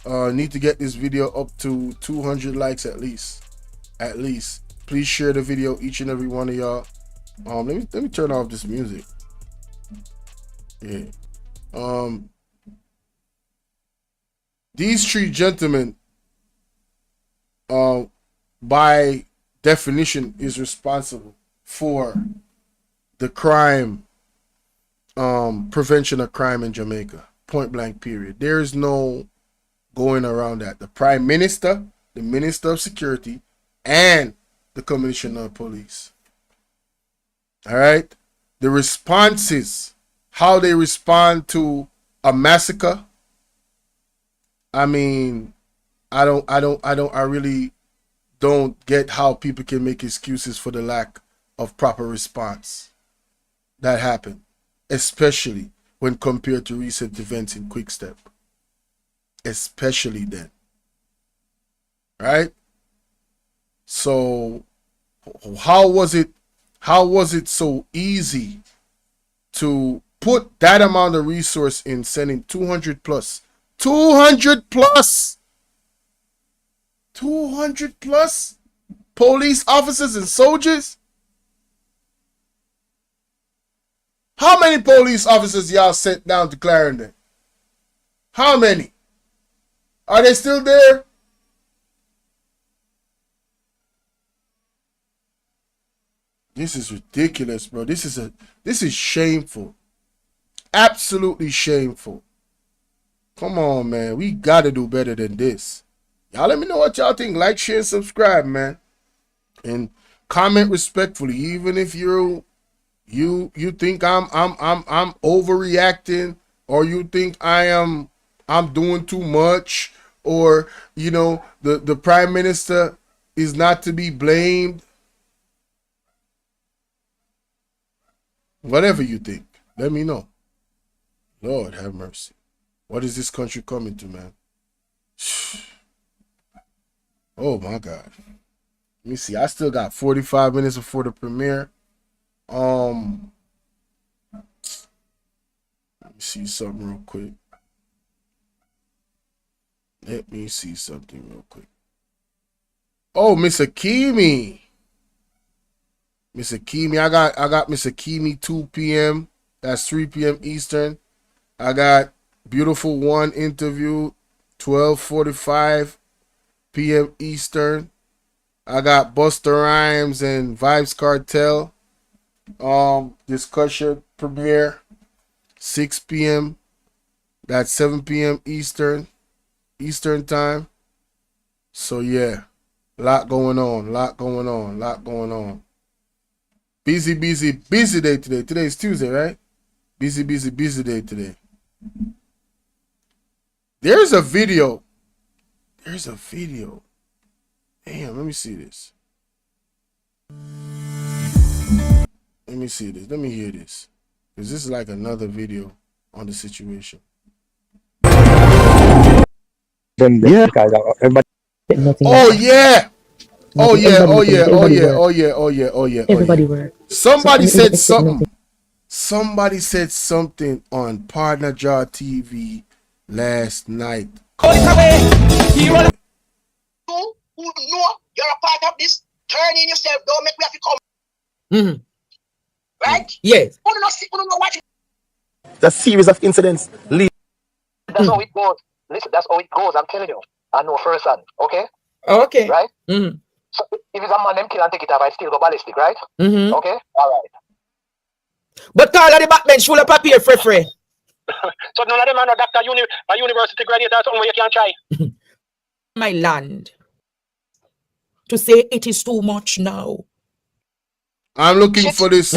Need to get this video up to 200 likes at least. Please share the video, each and every one of y'all. Let me turn off this music. Yeah. These 3 gentlemen, by definition, is responsible for the crime, prevention of crime in Jamaica. Point blank, period. There is no going around that. The Prime Minister, the Minister of Security, and the Commissioner of Police. All right? The responses, how they respond to a massacre. I mean, I really don't get how people can make excuses for the lack of proper response that happened, especially when compared to recent events in Quickstep. Especially then. Right? So how was it so easy to put that amount of resource in sending 200 plus 200 plus police officers and soldiers? How many police officers y'all sent down to Clarendon? How many? Are they still there? This is ridiculous, bro. This is shameful. Absolutely shameful. Come on, man. We gotta do better than this. Y'all let me know what y'all think. Like, share, and subscribe, man. And comment respectfully, even if you think I'm overreacting, or you think I'm doing too much, or you know the prime minister is not to be blamed. Whatever you think, let me know. Lord have mercy. What is this country coming to, man? Oh my God. Let me see. I still got 45 minutes before the premiere. Let me see something real quick. Oh, Miss Akimi. I got Miss Akimi 2 p.m. That's 3 p.m. Eastern. I got Beautiful One interview 12:45 p.m. Eastern. I got Busta Rhymes and Vibes Cartel discussion premiere 6 p.m. That's 7 p.m. Eastern time. So yeah, lot going on. Busy day today. Today's Tuesday, right? Busy day today. There's a video. Damn, let me see this. Let me hear this. Because this is like another video on the situation. Yeah. Oh yeah. Everybody were. Somebody said something on Partner Jar TV last night. Who know you're a part of this? Turn in yourself. Don't make me have to come. Right? Yes. Who don't know what? It's a series of incidents. That's how it goes. Listen, that's how it goes. I'm telling you. I know firsthand. Okay? Okay. Right? So if it's a man, them kill and take it off, I still go ballistic, right? Okay? All right. But all of the backbench full of papier free. So none of them are no doctor, a university graduate or something where you can try. My land. To say it is too much now. I'm looking for this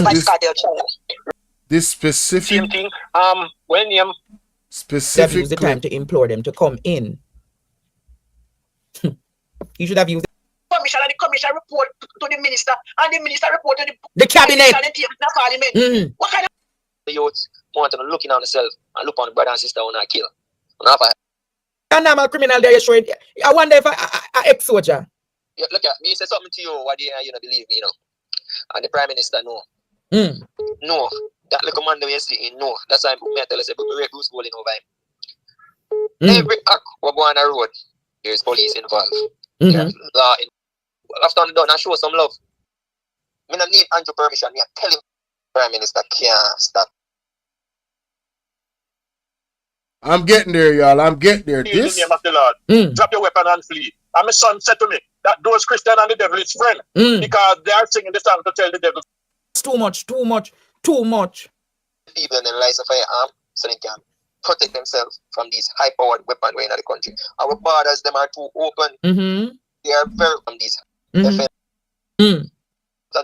specific. Same thing. When you specific. Use the time to implore them to come in. You should have used commission, and the commission report to the minister, and the minister report to the cabinet. And the parliament. What kind of the youths want to look in on themselves and look on the brother and sister who not kill? A normal criminal there, you show it. I wonder if I ex-soldier. Yeah, look at me, say something to you, what do you don't believe me, you know? And the prime minister, no. No. That little man that we see, no. That's why I tell us about the Bruce Golding over him. Every act we go on the road, there's police involved. There's law involved. After I'm done, I show some love. I don't need Andrew permission. I tell him Prime Minister can't stop. I'm getting there, y'all. I'm getting there. This? In the name of the Lord. Drop your weapon and flee. And my son said to me that those Christian and the devil is friend. Because they are singing the song to tell the devil. It's too much. People in the lives of firearm so they can protect themselves from these high-powered weapons in the country. Our borders, them are too open. They are very from these. The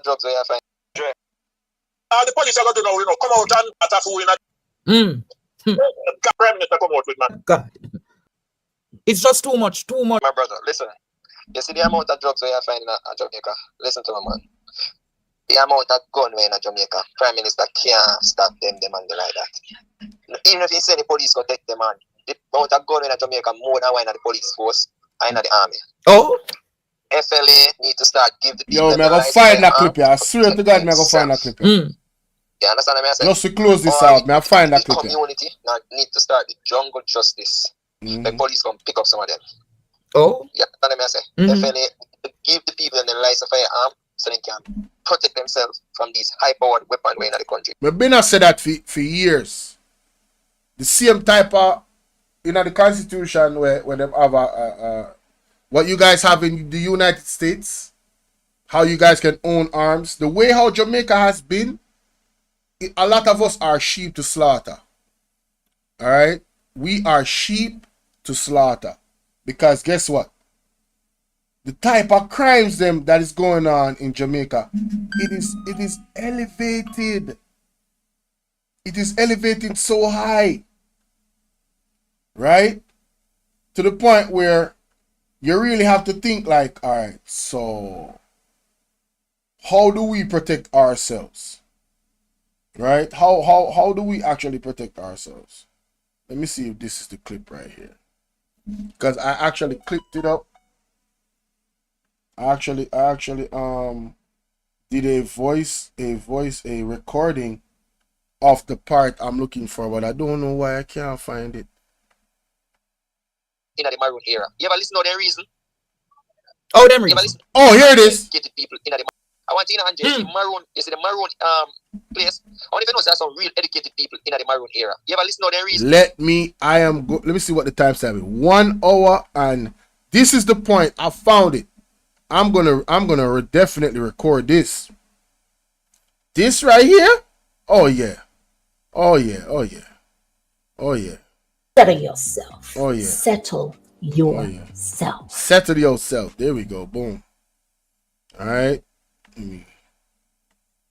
drugs we are finding. The police are going to know, come out and attack who in a Prime Minister come out with, man. God. It's just too much. My brother, listen. You see the amount of drugs we are finding in Jamaica? Listen to me, man. The amount of gun we in Jamaica, Prime Minister can't stop them and they like that. Even if he say the police go take them on, the amount of gun in Jamaica more than one of the police force and the army. Oh? FLA need to start give the people. Yo, I'm going to find that clip here. I swear to God, I'm going to find that clip here. You understand what I say? Just to close this Or out, may I find that the clip here? community now need to start the jungle justice. The police come pick up some of them. Oh. You understand what I say? Definitely give the people in the license of firearm so they can protect themselves from these high-powered weapons in the country. We've been said that for years. The same type of, you know, the Constitution where them have what you guys have in the United States, how you guys can own arms. The way how Jamaica has been, a lot of us are sheep to slaughter. All right? We are sheep to slaughter. Because guess what? The type of crimes that is going on in Jamaica, it is elevated. It is elevating so high. Right? To the point where you really have to think like, all right, so how do we protect ourselves? Right? How do we actually protect ourselves? Let me see if this is the clip right here. Because I actually clipped it up. I actually did a recording of the part I'm looking for, but I don't know why I can't find it. In the maroon era. You ever listen to their reason? Oh, them reason. Oh, here it is. Get the people in the I want you to know, maroon, you see the maroon place. I want you to know there's some real educated people in the maroon era. You ever listen to their reason? Let me see what the timestamp is. 1 hour, and this is the point. I found it. I'm gonna definitely record this. This right here. Oh yeah. Oh yeah. Oh yeah. Oh yeah. Settle yourself. Oh yeah. Settle yourself. Settle yourself. There we go. Boom. All right. Let me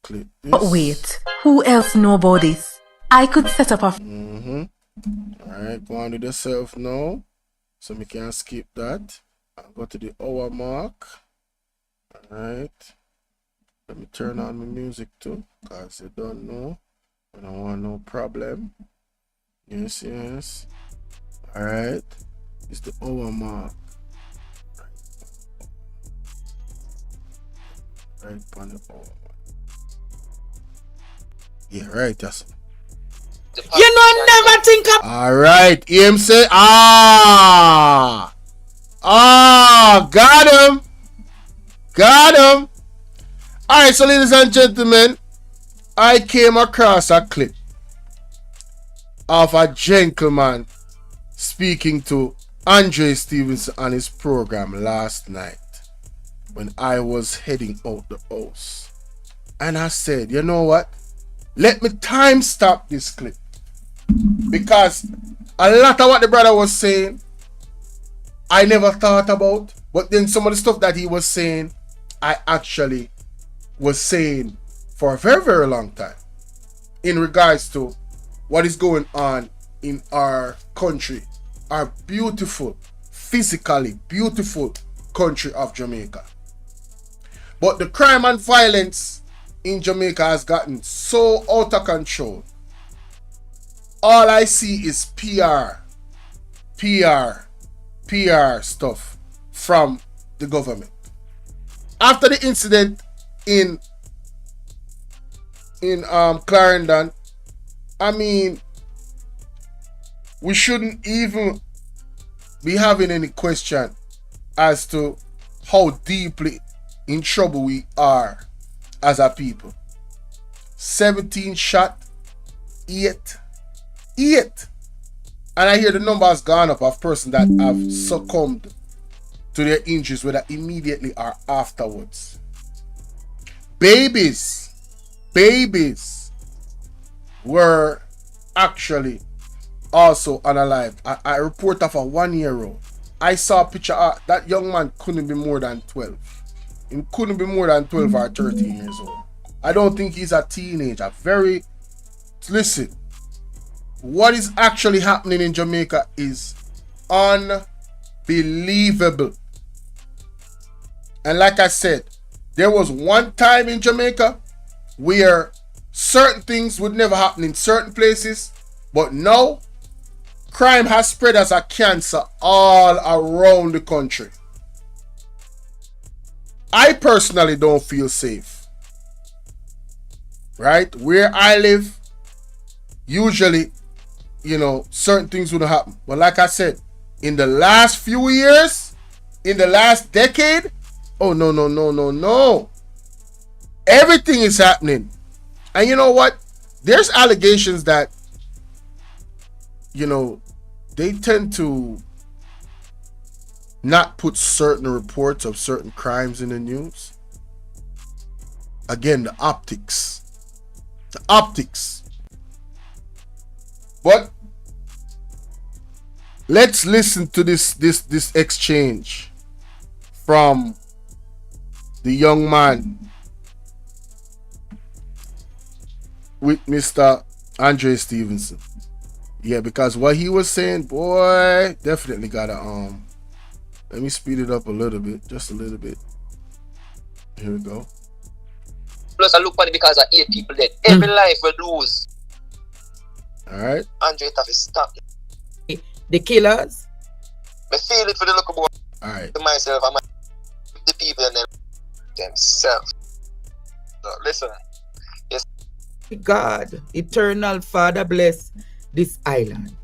click this. But wait, who else know about this? I could set up a. All right. Go on with yourself now, so we can skip that. I'll go to the hour mark. All right. Let me turn on my music too, cause you don't know. I don't want no problem. Yes, yes. All right. It's the hour mark. Right on the hour mark. Yeah, right. That's. You know, never think of. All right. EM say, got him. Got him. All right. So, ladies and gentlemen, I came across a clip of a gentleman speaking to Andre Stevenson on his program last night when I was heading out the house. And I said, you know what? Let me time stop this clip. Because a lot of what the brother was saying, I never thought about. But then some of the stuff that he was saying, I actually was saying for a very, very long time. In regards to what is going on in our country. Our beautiful, physically beautiful country of Jamaica. But the crime and violence in Jamaica has gotten so out of control. All I see is PR stuff from the government. After the incident in Clarendon, I mean, we shouldn't even be having any question as to how deeply in trouble we are as a people. 17 shot, 8. And I hear the number has gone up of persons that have succumbed to their injuries, whether immediately or afterwards. Babies were actually also unalived. I report of a 1-year-old. I saw a picture of that young man couldn't be more than 12. He couldn't be more than 12 or 13 years old. I don't think he's a teenager. Listen, what is actually happening in Jamaica is unbelievable. And like I said, there was one time in Jamaica where certain things would never happen in certain places, but now crime has spread as a cancer all around the country. I personally don't feel safe. right? Where I live, usually, certain things would happen. But like I said, in the last few years, in the last decade, oh no. Everything is happening. And you know what? There's allegations that, they tend to not put certain reports of certain crimes in the news. Again, the optics. But let's listen to this exchange from the young man with Mr. Andre Stevenson. Yeah, because what he was saying, boy, definitely gotta let me speed it up a little bit, just a little bit. Here we go. Plus, I look at it because I 8 people dead. Every life will lose. All right. Andre have to stop. The killers. I feel it for the local boy. All right. To myself, I'm the people and themselves. So, listen. Yes. God, eternal Father, bless this island.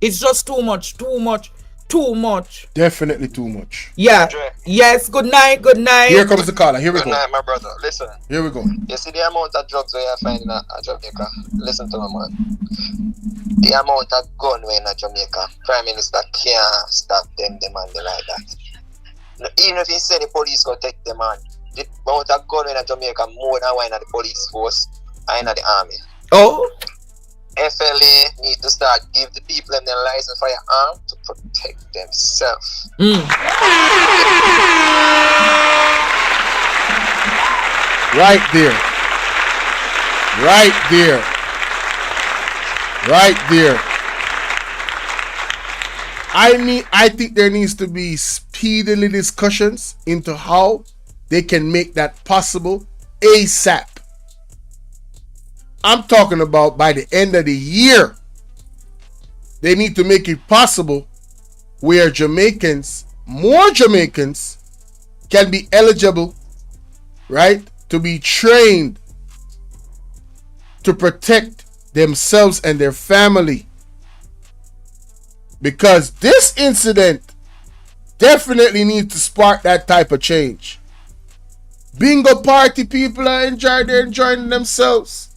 It's just too much. Definitely too much. Yeah. Yes. Good night. Here comes the caller. Here we go. Good night, my brother. Listen. Here we go. You see the amount of drugs we are finding in Jamaica? Listen to me, man. The amount of gun we in Jamaica, Prime Minister can't stop them and like that. Even if he say the police go take them on, the amount of gun in Jamaica more than one in the police force and in the army. Oh? FLA need to start give the people them their license for your arm to protect themselves. Right there. I think there needs to be speedily discussions into how they can make that possible ASAP. I'm talking about by the end of the year. They need to make it possible where more Jamaicans can be eligible, right, to be trained to protect themselves and their family. Because this incident definitely needs to spark that type of change. Bingo party people are enjoying themselves.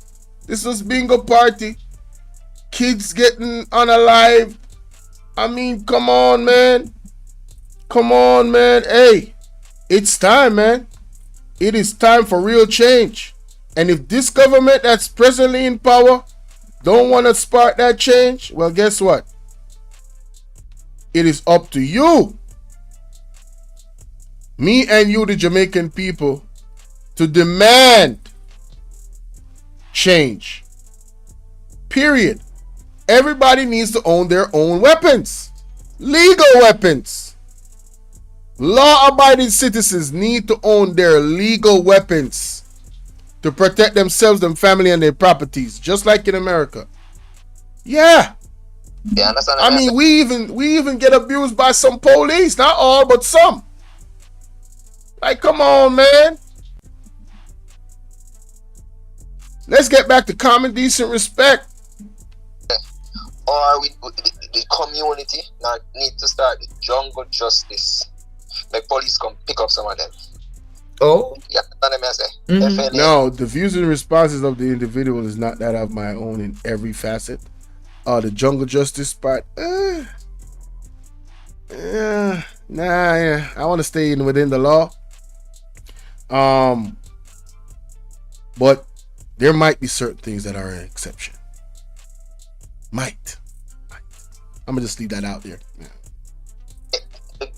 This was bingo party. Kids getting unalive. I mean, come on, man. Hey, it's time, man. It is time for real change. And if this government that's presently in power don't want to spark that change, well, guess what? It is up to you, me and you, the Jamaican people, to demand change. Period. Everybody needs to own their own weapons. Legal weapons. Law-abiding citizens need to own their legal weapons to protect themselves, their family, and their properties, just like in America. Yeah. Yeah, understand. I mean, we even get abused by some police. Not all, but some. Like, come on, man. Let's get back to common decent respect. Or the community now need to start the jungle justice. Make police come pick up some of them. Oh? Yeah, that's what I say. Mm-hmm. No, the views and responses of the individual is not that of my own in every facet. The jungle justice part, I want to stay within the law. But there might be certain things that are an exception. Might. I'm gonna just leave that out there. Yeah.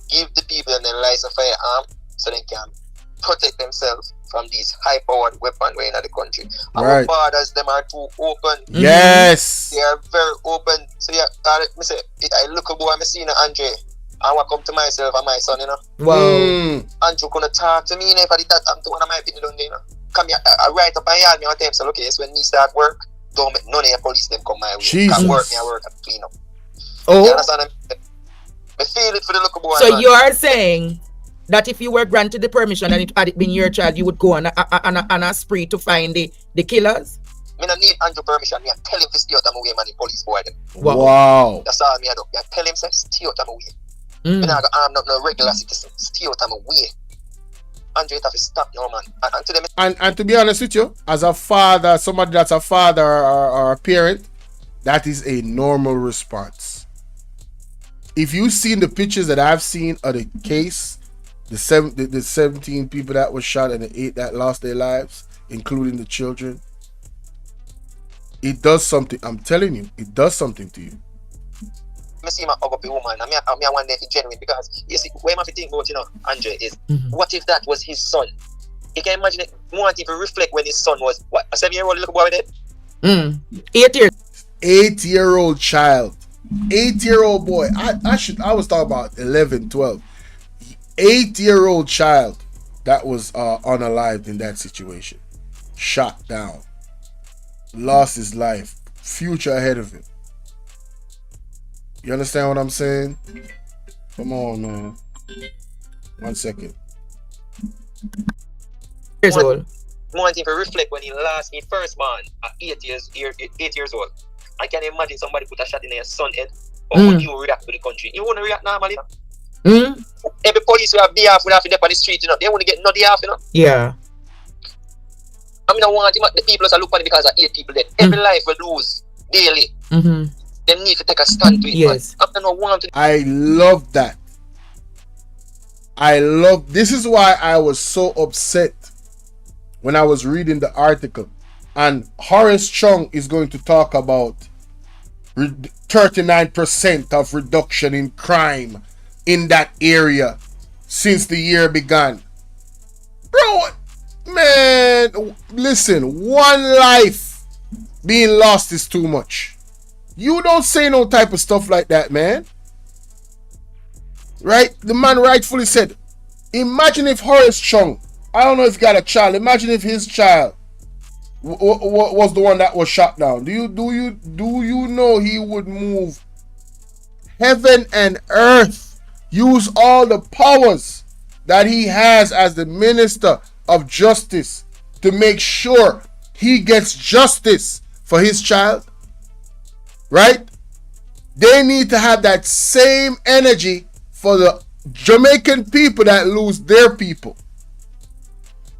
Give the people their license for your arm so they can protect themselves from these high-powered weapons in the country. Our borders, them are too open. Yes. They are very open. So yeah, I look at boy, I'm seeing Andre. I want to come to myself and my son, you know. Wow. Andrew gonna talk to me, if I did that, I'm to one of my people, you know. Come here, I write up and yard me on time, so okay, so when me start work, don't make none of your police them come my way. Jesus. Can work and clean up. Oh. You understand? I feel it for the local boy. So you are saying that if you were granted the permission and it had it been your child, you would go on a spree to find the killers? Me no need Andrew permission. Me I tell him to stay out of my way, man. The police boy them. Wow. That's all me I do. Me I tell him to stay out of my way. Me not go arm not no regular citizen. Stay out of my way. Andrew, it have to stop now, man. And to them. And to be honest with you, as a father, somebody that's a father or a parent, that is a normal response. If you've seen the pictures that I've seen of the case, the 17 people that were shot and the 8 that lost their lives, including the children, it does something. I'm telling you, it does something to you. I see my ugly woman, and I want them to genuine because you see, what I think about, Andre, is what if that was his son? You can imagine it, want him to reflect when his son was what, a 7-year-old little boy with it? 8 years. 8-year-old child. 8-year-old boy. I was talking about 11, 12. 8-year-old child that was unalived in that situation. Shot down. Lost his life. Future ahead of him. You understand what I'm saying? Come on, man. 1 second. Years old. Want him to reflect when he lost his firstborn at 8 years old. I can imagine somebody put a shot in their son's head. How would you react to the country? You wouldn't react normally. Every police who have behalf would have to dip on the street, they wouldn't get no behalf, Yeah. I mean, I want him, the people that look at it because of 8 people dead. Every life will lose daily. Them need to take a stand to it. Yes. I love that. This is why I was so upset when I was reading the article. And Horace Chung is going to talk about 39% of reduction in crime in that area since the year began. Bro, man, listen, one life being lost is too much. You don't say no type of stuff like that, man. Right? The man rightfully said, imagine if Horace Chung, I don't know if he got a child, imagine if his child was the one that was shot down. Do you know he would move heaven and earth, use all the powers that he has as the minister of justice to make sure he gets justice for his child? Right? They need to have that same energy for the Jamaican people that lose their people.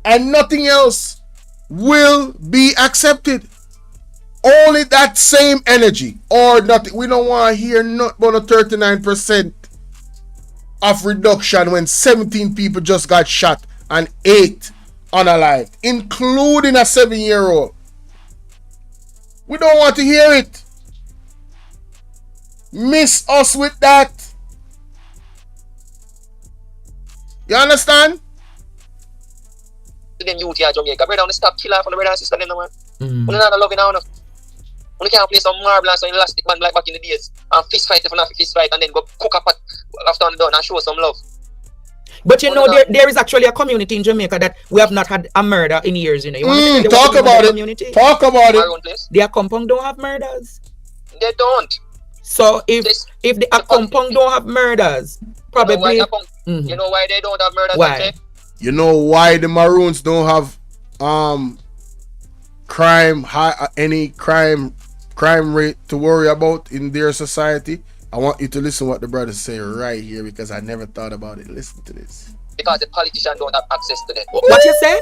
And nothing else will be accepted. Only that same energy or nothing. We don't want to hear not about a 39% of reduction when 17 people just got shot and 8 unalived, including a 7-year-old. We don't want to hear it. Miss us with that. You understand? Them youth here Jamaica, brother, stop kill off on the brother and sister them, man. We're not loving now. We can't play some marble and some elastic band like back in the days and fist fight if we not fist fight and then go cook up after on done and show some love. But you know, there is actually a community in Jamaica that we have not had a murder in years, You want talk about it. Talk about it. Their compound don't have murders. They don't. So if the compound don't have murders, probably. You know why they don't have murders? Why? You know why the Maroons don't have any crime rate to worry about in their society? I want you to listen what the brothers say right here because I never thought about it. Listen to this. Because the politicians don't have access to them. What you say?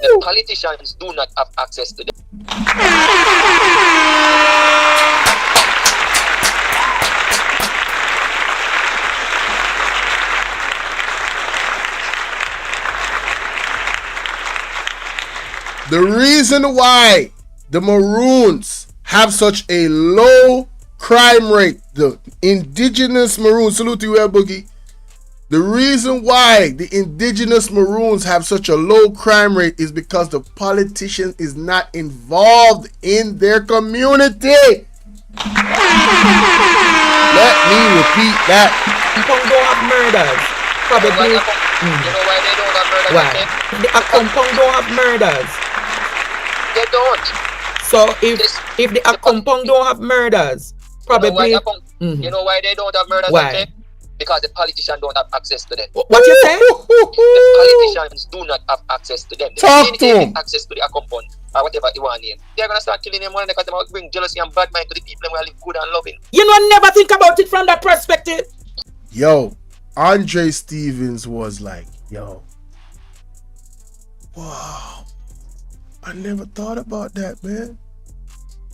The politicians do not have access to them. The reason why the Maroons have such a low crime rate, the indigenous Maroons, salute to you, El Boogie. The reason why the indigenous Maroons have such a low crime rate is because the politician is not involved in their community. Let me repeat that. Compound don't have murders. Probably. You know why they don't have murders? Why? The compound don't have murders. They don't. So if the compound don't have murders, probably. You know why they don't have murders? Why? Because the politicians don't have access to them. What you say? The politicians do not have access to them. Talk to They them. get access to their compound or whatever you want name. They're gonna start killing them one because they might bring jealousy and bad mind to the people who live good and loving. You know, never think about it from that perspective. Yo, Andre Stevens was like, yo, wow, I never thought about that, man.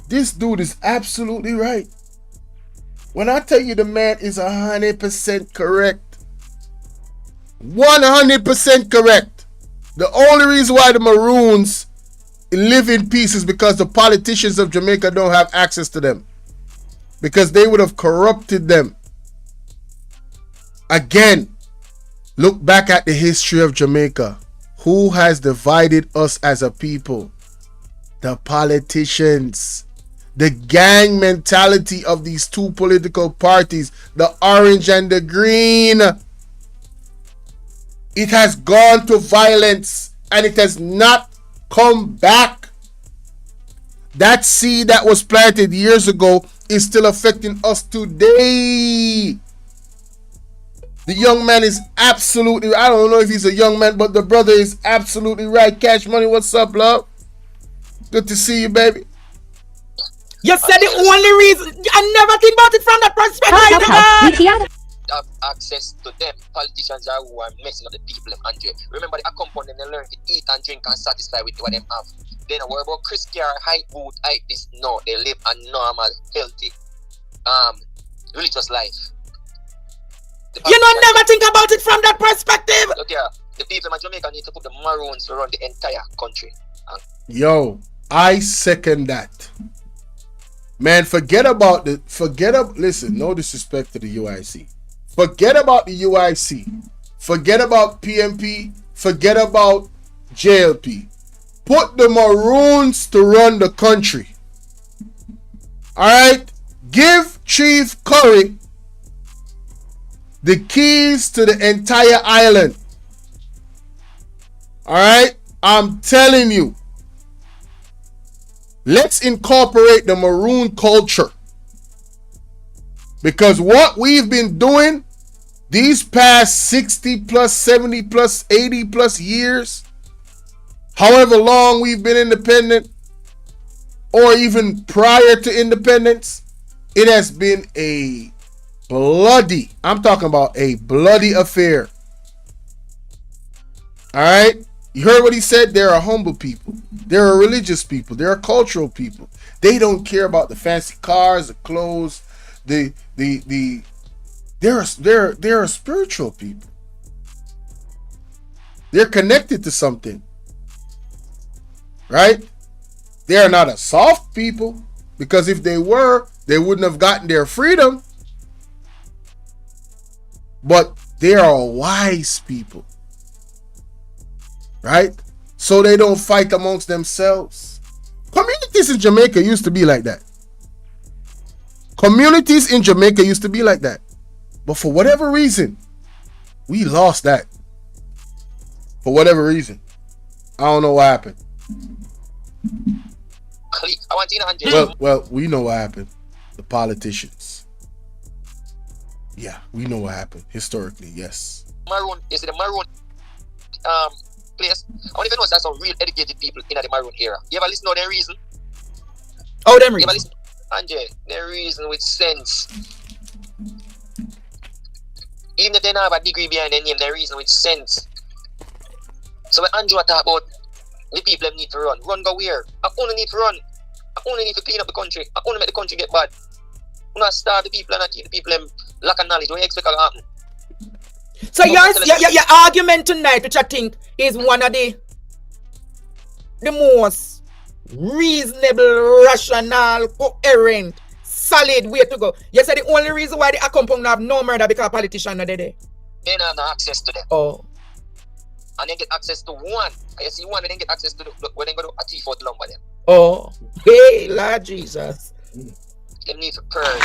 This dude is absolutely right. When I tell you the man is 100% correct, 100% correct. The only reason why the Maroons live in peace is because the politicians of Jamaica don't have access to them. Because they would have corrupted them. Again, look back at the history of Jamaica. Who has divided us as a people? The politicians. The gang mentality of these two political parties, the orange and the green. It has gone to violence and it has not come back. That seed that was planted years ago is still affecting us today. The young man is absolutely, I don't know if he's a young man, but the brother is absolutely right. Cash Money, what's up, love? Good to see you, baby. You said the only reason, I never think about it from that perspective. Have access to them. Politicians are who are messing up the people, Andre. Remember, they are compounding, they learn to eat and drink and satisfy with what they have. They don't worry about Chris Carr, height, boot, height, this. No, they live a normal, healthy, religious life. You know, never think about it from that perspective. Look here, the people in Jamaica need to put the Maroons around the entire country. Yo, I second that. Man, listen, no disrespect to the UIC. Forget about the UIC. Forget about PMP. Forget about JLP. Put the Maroons to run the country. Alright? Give Chief Curry the keys to the entire island. Alright? I'm telling you. Let's incorporate the Maroon culture. Because what we've been doing these past 60 plus, 70 plus, 80 plus years, however long we've been independent, or even prior to independence, it has been a bloody, I'm talking about a bloody affair. Alright? You heard what he said? There are humble people. There are religious people. There are cultural people. They don't care about the fancy cars, the clothes, there are spiritual people. They're connected to something. Right? They are not a soft people, because if they were, they wouldn't have gotten their freedom. But they are wise people. Right? So they don't fight amongst themselves. Communities in Jamaica used to be like that. Communities in Jamaica used to be like that. But for whatever reason, we lost that. For whatever reason. I don't know what happened. Well, we know what happened. The politicians. Yeah, we know what happened. Historically, yes. Maroon, is it the Maroon place? I don't even know if there's some real educated people in the Maroon era. You ever listen to their reason? Oh, them reason. Andre, their reason with sense. Even if they don't have a degree behind their name, their reason with sense. So when Andrew talk about the people them need to run go where? I only need to run. I only need to clean up the country. I only make the country get bad. You not starve the people and not keep the people them lack of knowledge. What do you expect to happen? So your argument tonight, which I think is one of the most reasonable, rational, coherent, solid way to go. You said the only reason why the compound have no murder because politicians are there. They don't have no access to them. Oh. And they get access to one. I see one, and then get access to when they go to a thief out lumber them. Oh. Hey, Lord Jesus. They need to purge.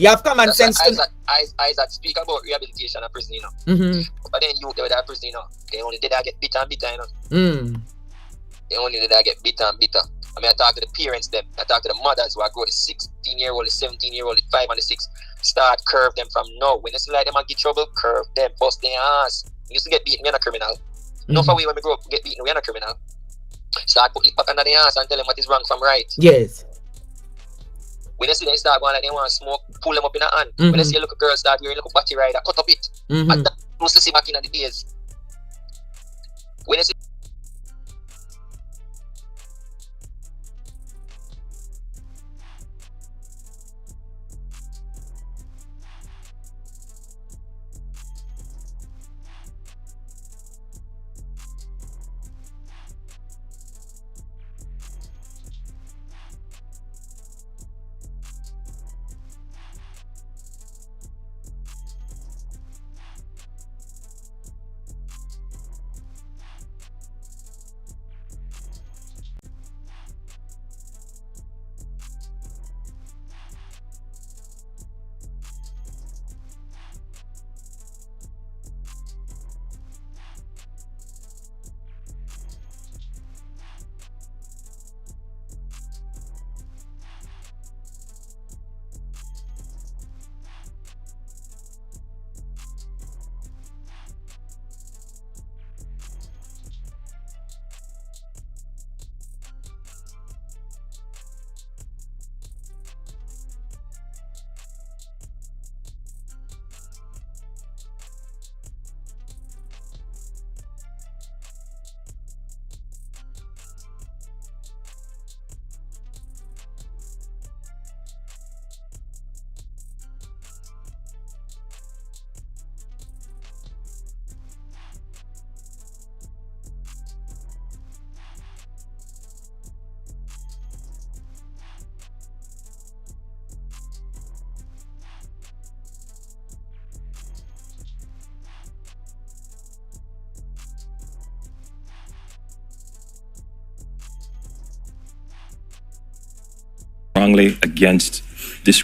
You have common sense to... Isaac speak about rehabilitation in prison, you know. But then you, they were at prison, you know. They only did that get bitter and bitter, you know. They only did that get bitter and bitter. I mean, I talk to the parents, them. I talk to the mothers who I grow the 16-year-old, the 17-year-old, the 5 and the 6. Start curve them from now. When you see like them and get trouble, curve them, bust their ass. You used to get beaten, we're not criminal. No for we when we grow up get beaten, we're not criminal. Start put it back under the ass and tell them what is wrong from right. Yes. When you see them start going like they want to smoke, pull them up in a hand. When you see a little girl start wearing a little batty rider, cut up it. And that used to see back in the days. When you see strongly against this.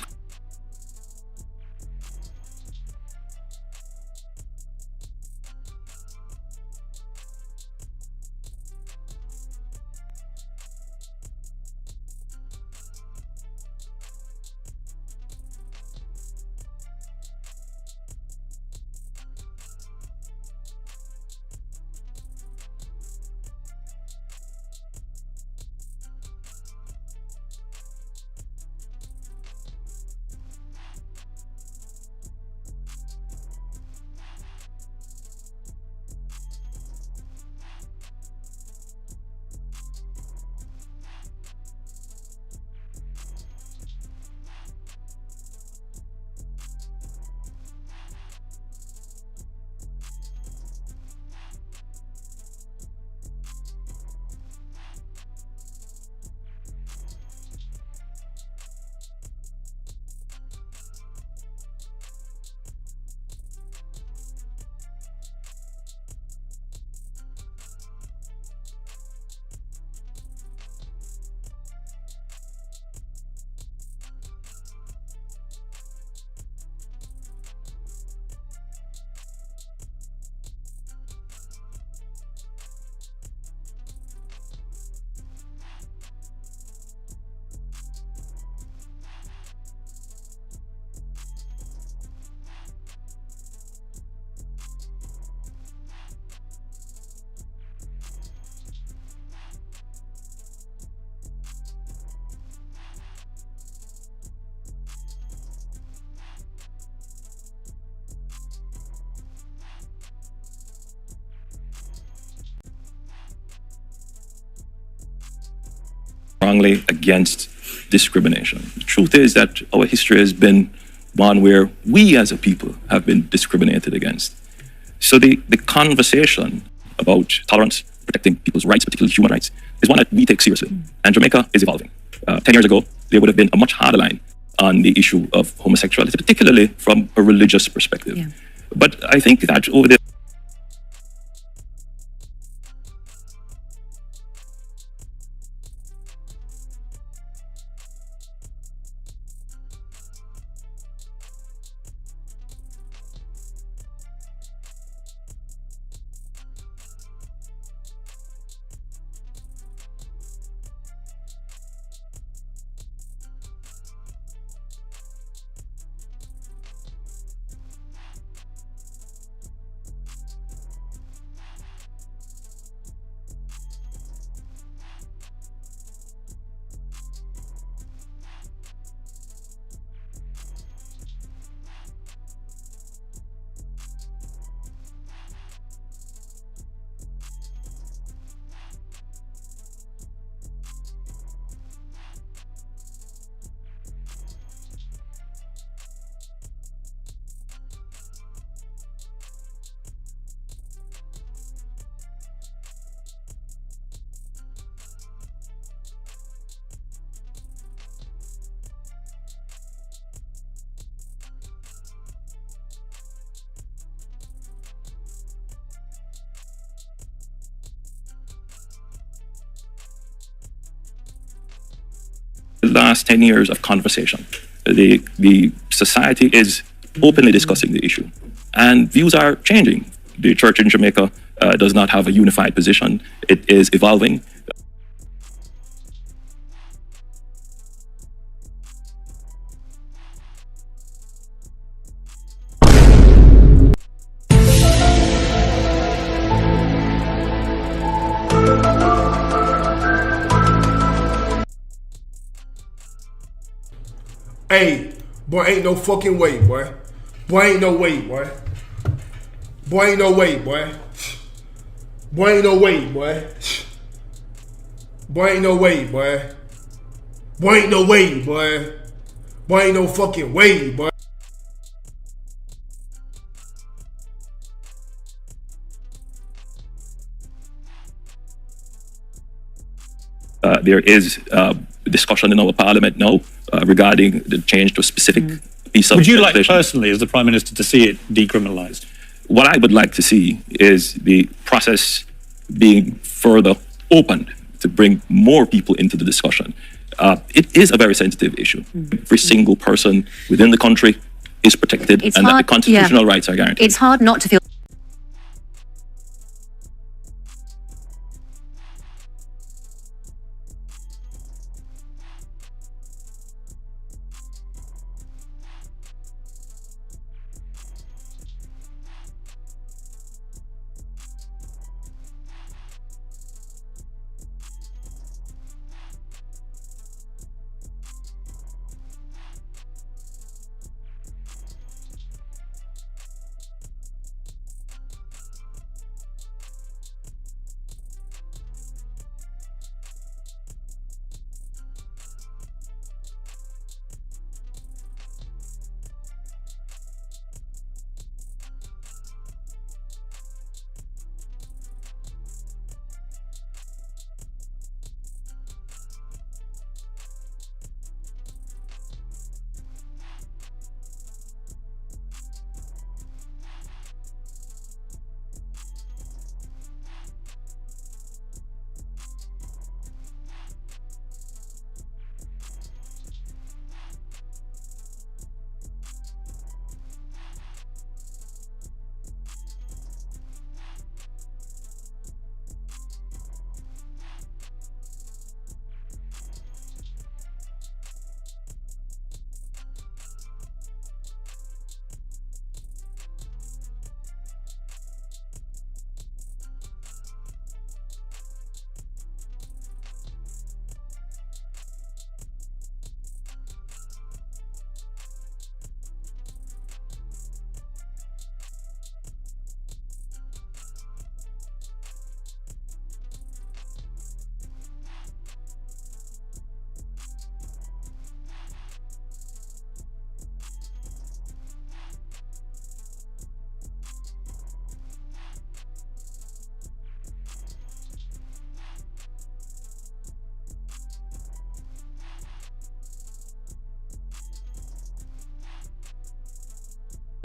Strongly against discrimination. The truth is that our history has been one where we as a people have been discriminated against. So the conversation about tolerance, protecting people's rights, particularly human rights, is one that we take seriously. And Jamaica is evolving. 10 years ago, there would have been a much harder line on the issue of homosexuality, particularly from a religious perspective. Yeah. But I think that over the The last 10 years of conversation, the society is openly discussing the issue, and views are changing. The church in Jamaica does not have a unified position. It is evolving. Hey, boy, ain't no fucking way, boy. Boy, ain't no way, boy. Boy, ain't no way, boy. Boy, ain't no way, boy. Boy, ain't no way, boy. Boy, ain't no way, boy. Boy, ain't no fucking way, boy. There is discussion in our parliament now regarding the change to a specific piece of Would you like legislation. personally, as the Prime Minister, to see it decriminalised? What I would like to see is the process being further opened to bring more people into the discussion. It is a very sensitive issue. Every single person within the country is protected, and that the constitutional rights are guaranteed. It's hard not to feel.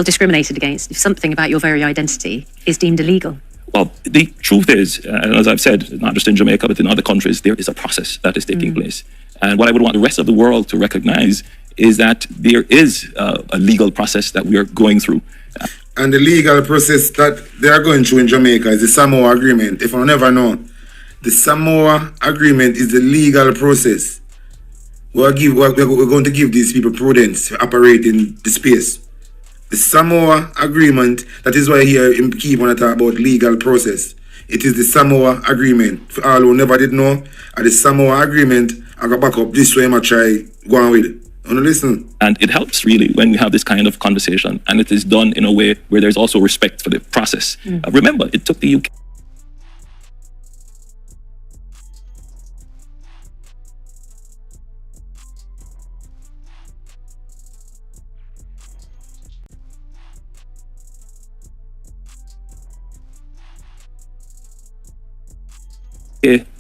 Discriminated against if something about your very identity is deemed illegal? Well, the truth is, as I've said, not just in Jamaica, but in other countries, there is a process that is taking place. And what I would want the rest of the world to recognize is that there is a legal process that we are going through. And the legal process that they are going through in Jamaica is the Samoa Agreement. If I never know, the Samoa Agreement is the legal process. We're going to give these people prudence to operate in the space. The Samoa Agreement, that is why I hear him keep on talk about legal process. It is the Samoa Agreement. For all who never did know, at the Samoa Agreement, I go back up this way and I try go on with it. You wanna listen? And it helps really when we have this kind of conversation, and it is done in a way where there's also respect for the process. Remember, it took the UK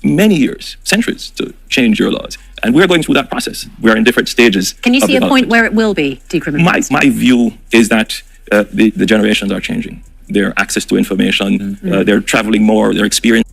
many years, centuries, to change your laws. And we're going through that process. We're in different stages. Can you of see a point development. where it will be decriminalised? My view is that the generations are changing. Their access to information, they're traveling more, their experience.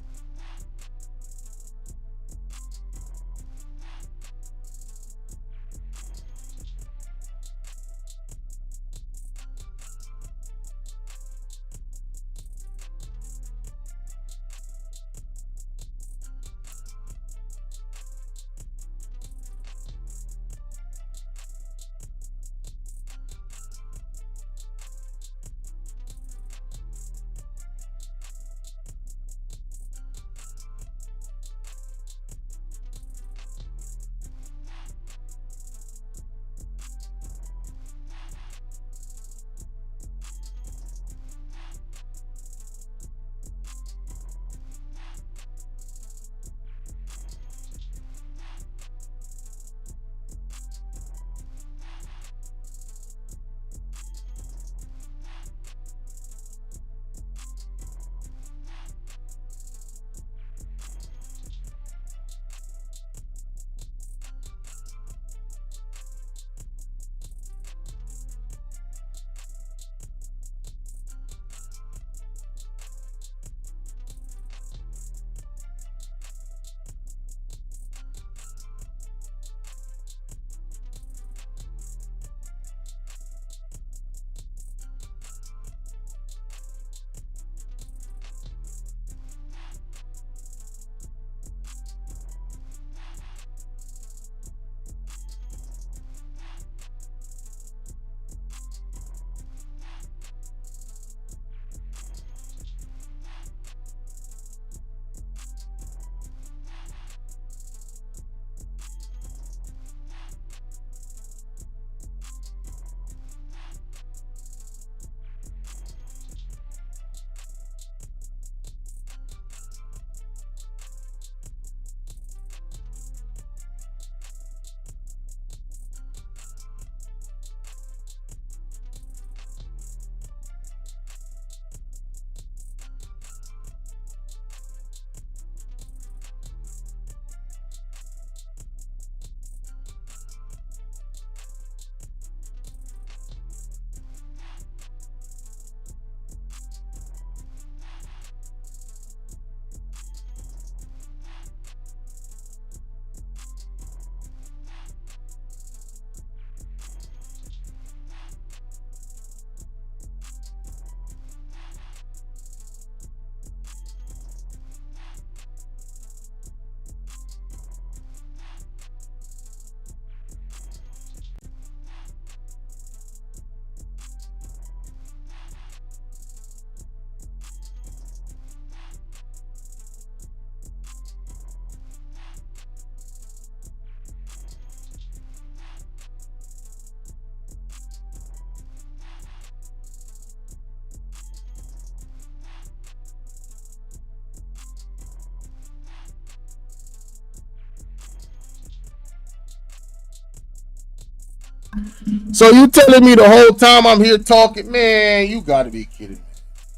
So you telling me the whole time I'm here talking, man? You gotta be kidding me.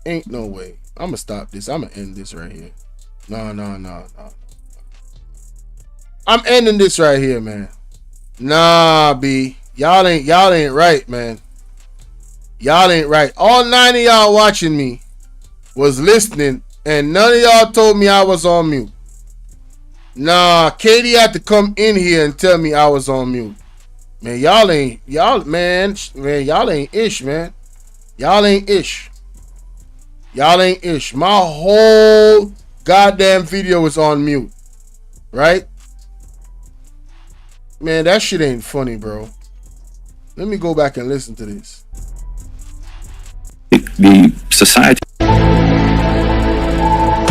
Ain't no way. I'm gonna stop this. I'm gonna end this right here. No. I'm ending this right here, man. Nah, B. Y'all ain't right, man. Y'all ain't right. All 9 of y'all watching me was listening, and none of y'all told me I was on mute. Nah, Katie had to come in here and tell me I was on mute. Man, y'all ain't ish, man. Y'all ain't ish. Y'all ain't ish. My whole goddamn video is on mute. Right? Man, that shit ain't funny, bro. Let me go back and listen to this. The society.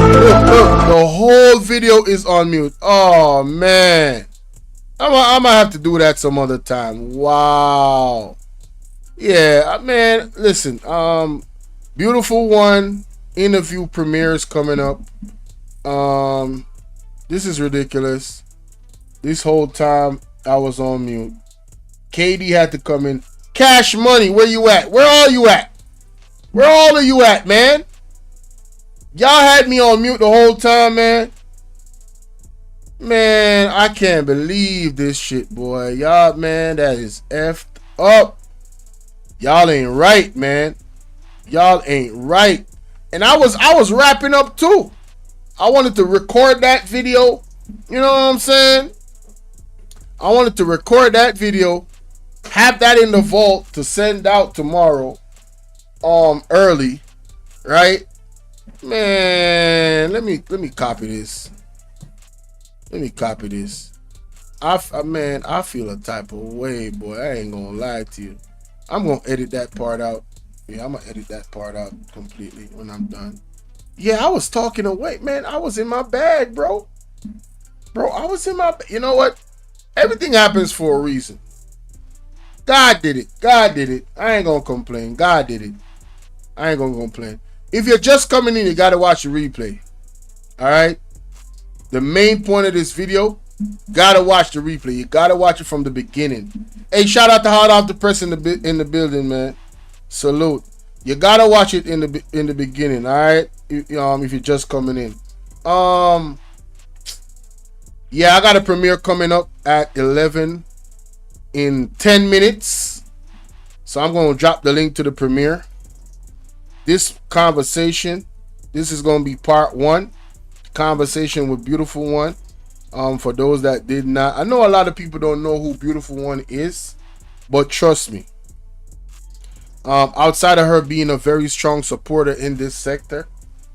Look, the whole video is on mute. Oh, man. I'm gonna have to do that some other time. Wow. Yeah, man, listen. Beautiful One interview premieres coming up. This is ridiculous. This whole time I was on mute. Katie had to come in. Cash Money, where you at? Where are you at? Where all of you at, man? Y'all had me on mute the whole time, man. Man, I can't believe this shit, boy. Y'all, man, that is effed up. Y'all ain't right, man. Y'all ain't right. And I was wrapping up too. I wanted to record that video. You know what I'm saying? I wanted to record that video, have that in the vault to send out tomorrow, early, right? Man, let me copy this. Let me copy this. I feel a type of way, boy. I ain't gonna lie to you. I'm gonna edit that part out. Yeah, I'm gonna edit that part out completely when I'm done. Yeah, I was talking away, man. I was in my bag, bro. I was in my. You know what? Everything happens for a reason. God did it. I ain't gonna complain. God did it. I ain't gonna complain. If you're just coming in, you gotta watch the replay. All right. The main point of this video, gotta watch the replay. You gotta watch it from the beginning. Hey, shout out to Hot Off the Press in the building, man. Salute. You gotta watch it in the beginning, all right? If you're just coming in. Yeah, I got a premiere coming up at 11 in 10 minutes. So I'm gonna drop the link to the premiere. This conversation, this is gonna be part 1. Conversation with Beautiful One. For those that did not, I know a lot of people don't know who Beautiful One is, but trust me, outside of her being a very strong supporter in this sector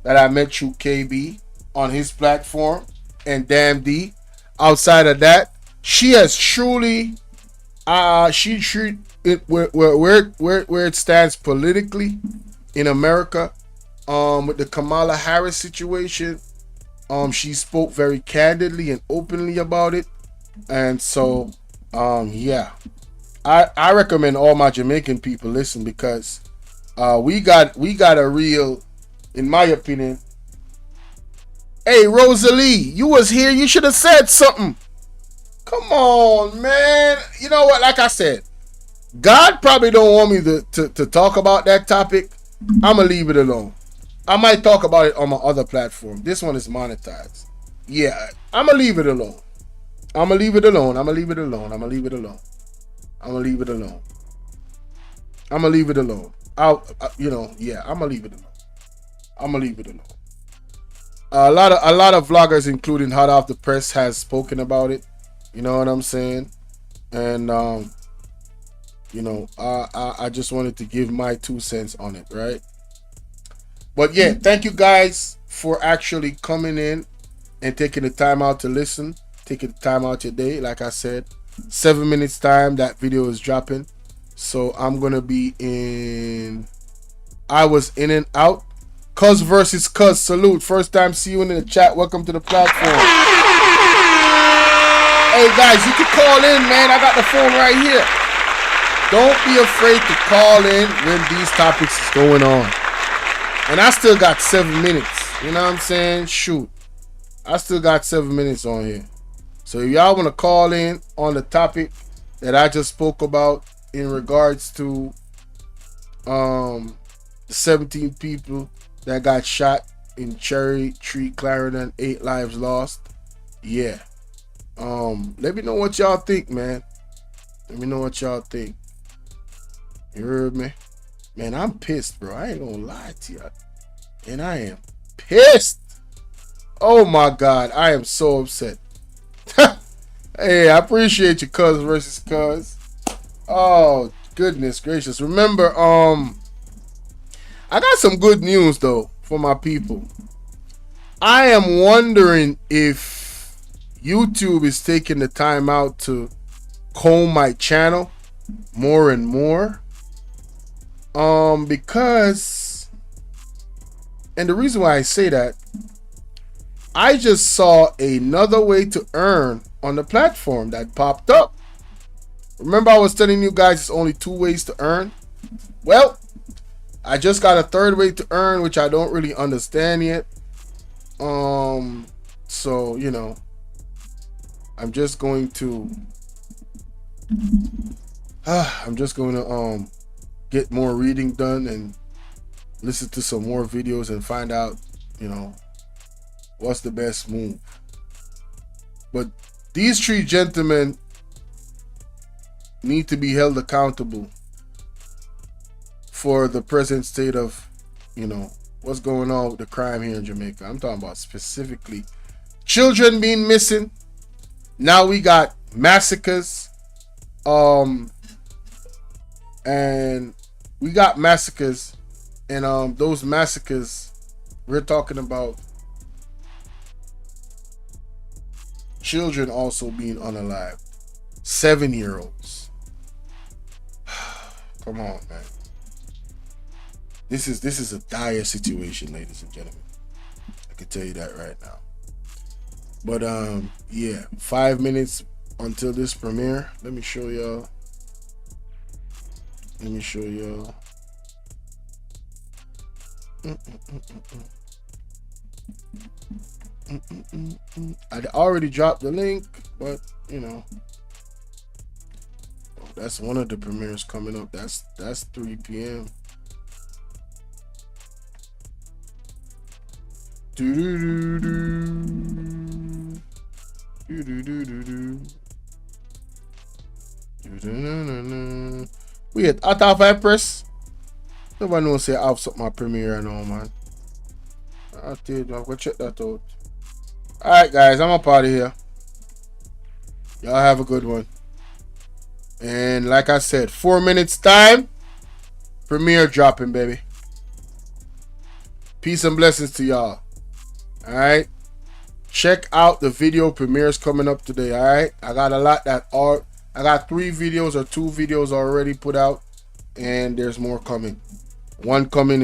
that I met through KB on his platform and Damn D, outside of that, she has truly where it stands politically in America, with the Kamala Harris situation. She spoke very candidly and openly about it. And so, yeah. I recommend all my Jamaican people listen, because we got a real, in my opinion. Hey, Rosalie, you was here. You should have said something. Come on, man. You know what? Like I said, God probably don't want me to talk about that topic. I'm going to leave it alone. I might talk about it on my other platform. This one is monetized. Yeah, I'm going to leave it alone. I'm going to leave it alone. I'm going to leave it alone. I'm going to leave it alone. I'm going to leave it alone. I'm going to leave it alone. Yeah, I'm going to leave it alone. I'm going to leave it alone. A lot of vloggers, including Hot Off the Press, has spoken about it. You know what I'm saying? And, I just wanted to give my 2 cents on it, right? But yeah, thank you guys for actually coming in and taking the time out to listen. Taking the time out your day. Like I said, 7 minutes time, that video is dropping. So I'm going to be in... I was in and out. Cuz versus Cuz, salute. First time see you in the chat. Welcome to the platform. Hey guys, you can call in, man. I got the phone right here. Don't be afraid to call in when these topics is going on. And I still got 7 minutes. You know what I'm saying? Shoot. I still got 7 minutes on here. So if y'all want to call in on the topic that I just spoke about, in regards to the 17 people that got shot in Cherry Tree, Clarendon, 8 lives lost. Yeah. Let me know what y'all think, man. Let me know what y'all think. You heard me? Man, I'm pissed, bro. I ain't gonna lie to you. And I am pissed. Oh my God. I am so upset. Hey, I appreciate you, cuz versus cuz. Oh, goodness gracious. Remember, I got some good news though for my people. I am wondering if YouTube is taking the time out to comb my channel more and more. Because, and the reason why I say that, I just saw another way to earn on the platform that popped up. Remember I was telling you guys it's only 2 ways to earn? Well, I just got a third way to earn, which I don't really understand yet. So, you know, I'm just going to get more reading done and listen to some more videos and find out, you know, what's the best move. But these 3 gentlemen need to be held accountable for the present state of, you know, what's going on with the crime here in Jamaica. I'm talking about specifically children being missing. Now we got massacres. And we got massacres, and those massacres, we're talking about children also being unalived. 7-year-olds. Come on, man. This is a dire situation, ladies and gentlemen. I can tell you that right now. But yeah, 5 minutes until this premiere. Let me show y'all. I already dropped the link, but you know, that's one of the premieres coming up. That's 3 p.m. We at Out of Press. Nobody knows say I have something my premiere and all, man. I'll tell you, I'm gonna check that out. Alright guys, I'm up out of here. Y'all have a good one. And like I said, 4 minutes time, premiere dropping, baby. Peace and blessings to y'all. Alright. Check out the video premieres coming up today. Alright. I got a lot that are I got 3 videos or 2 videos already put out, and there's more coming. One coming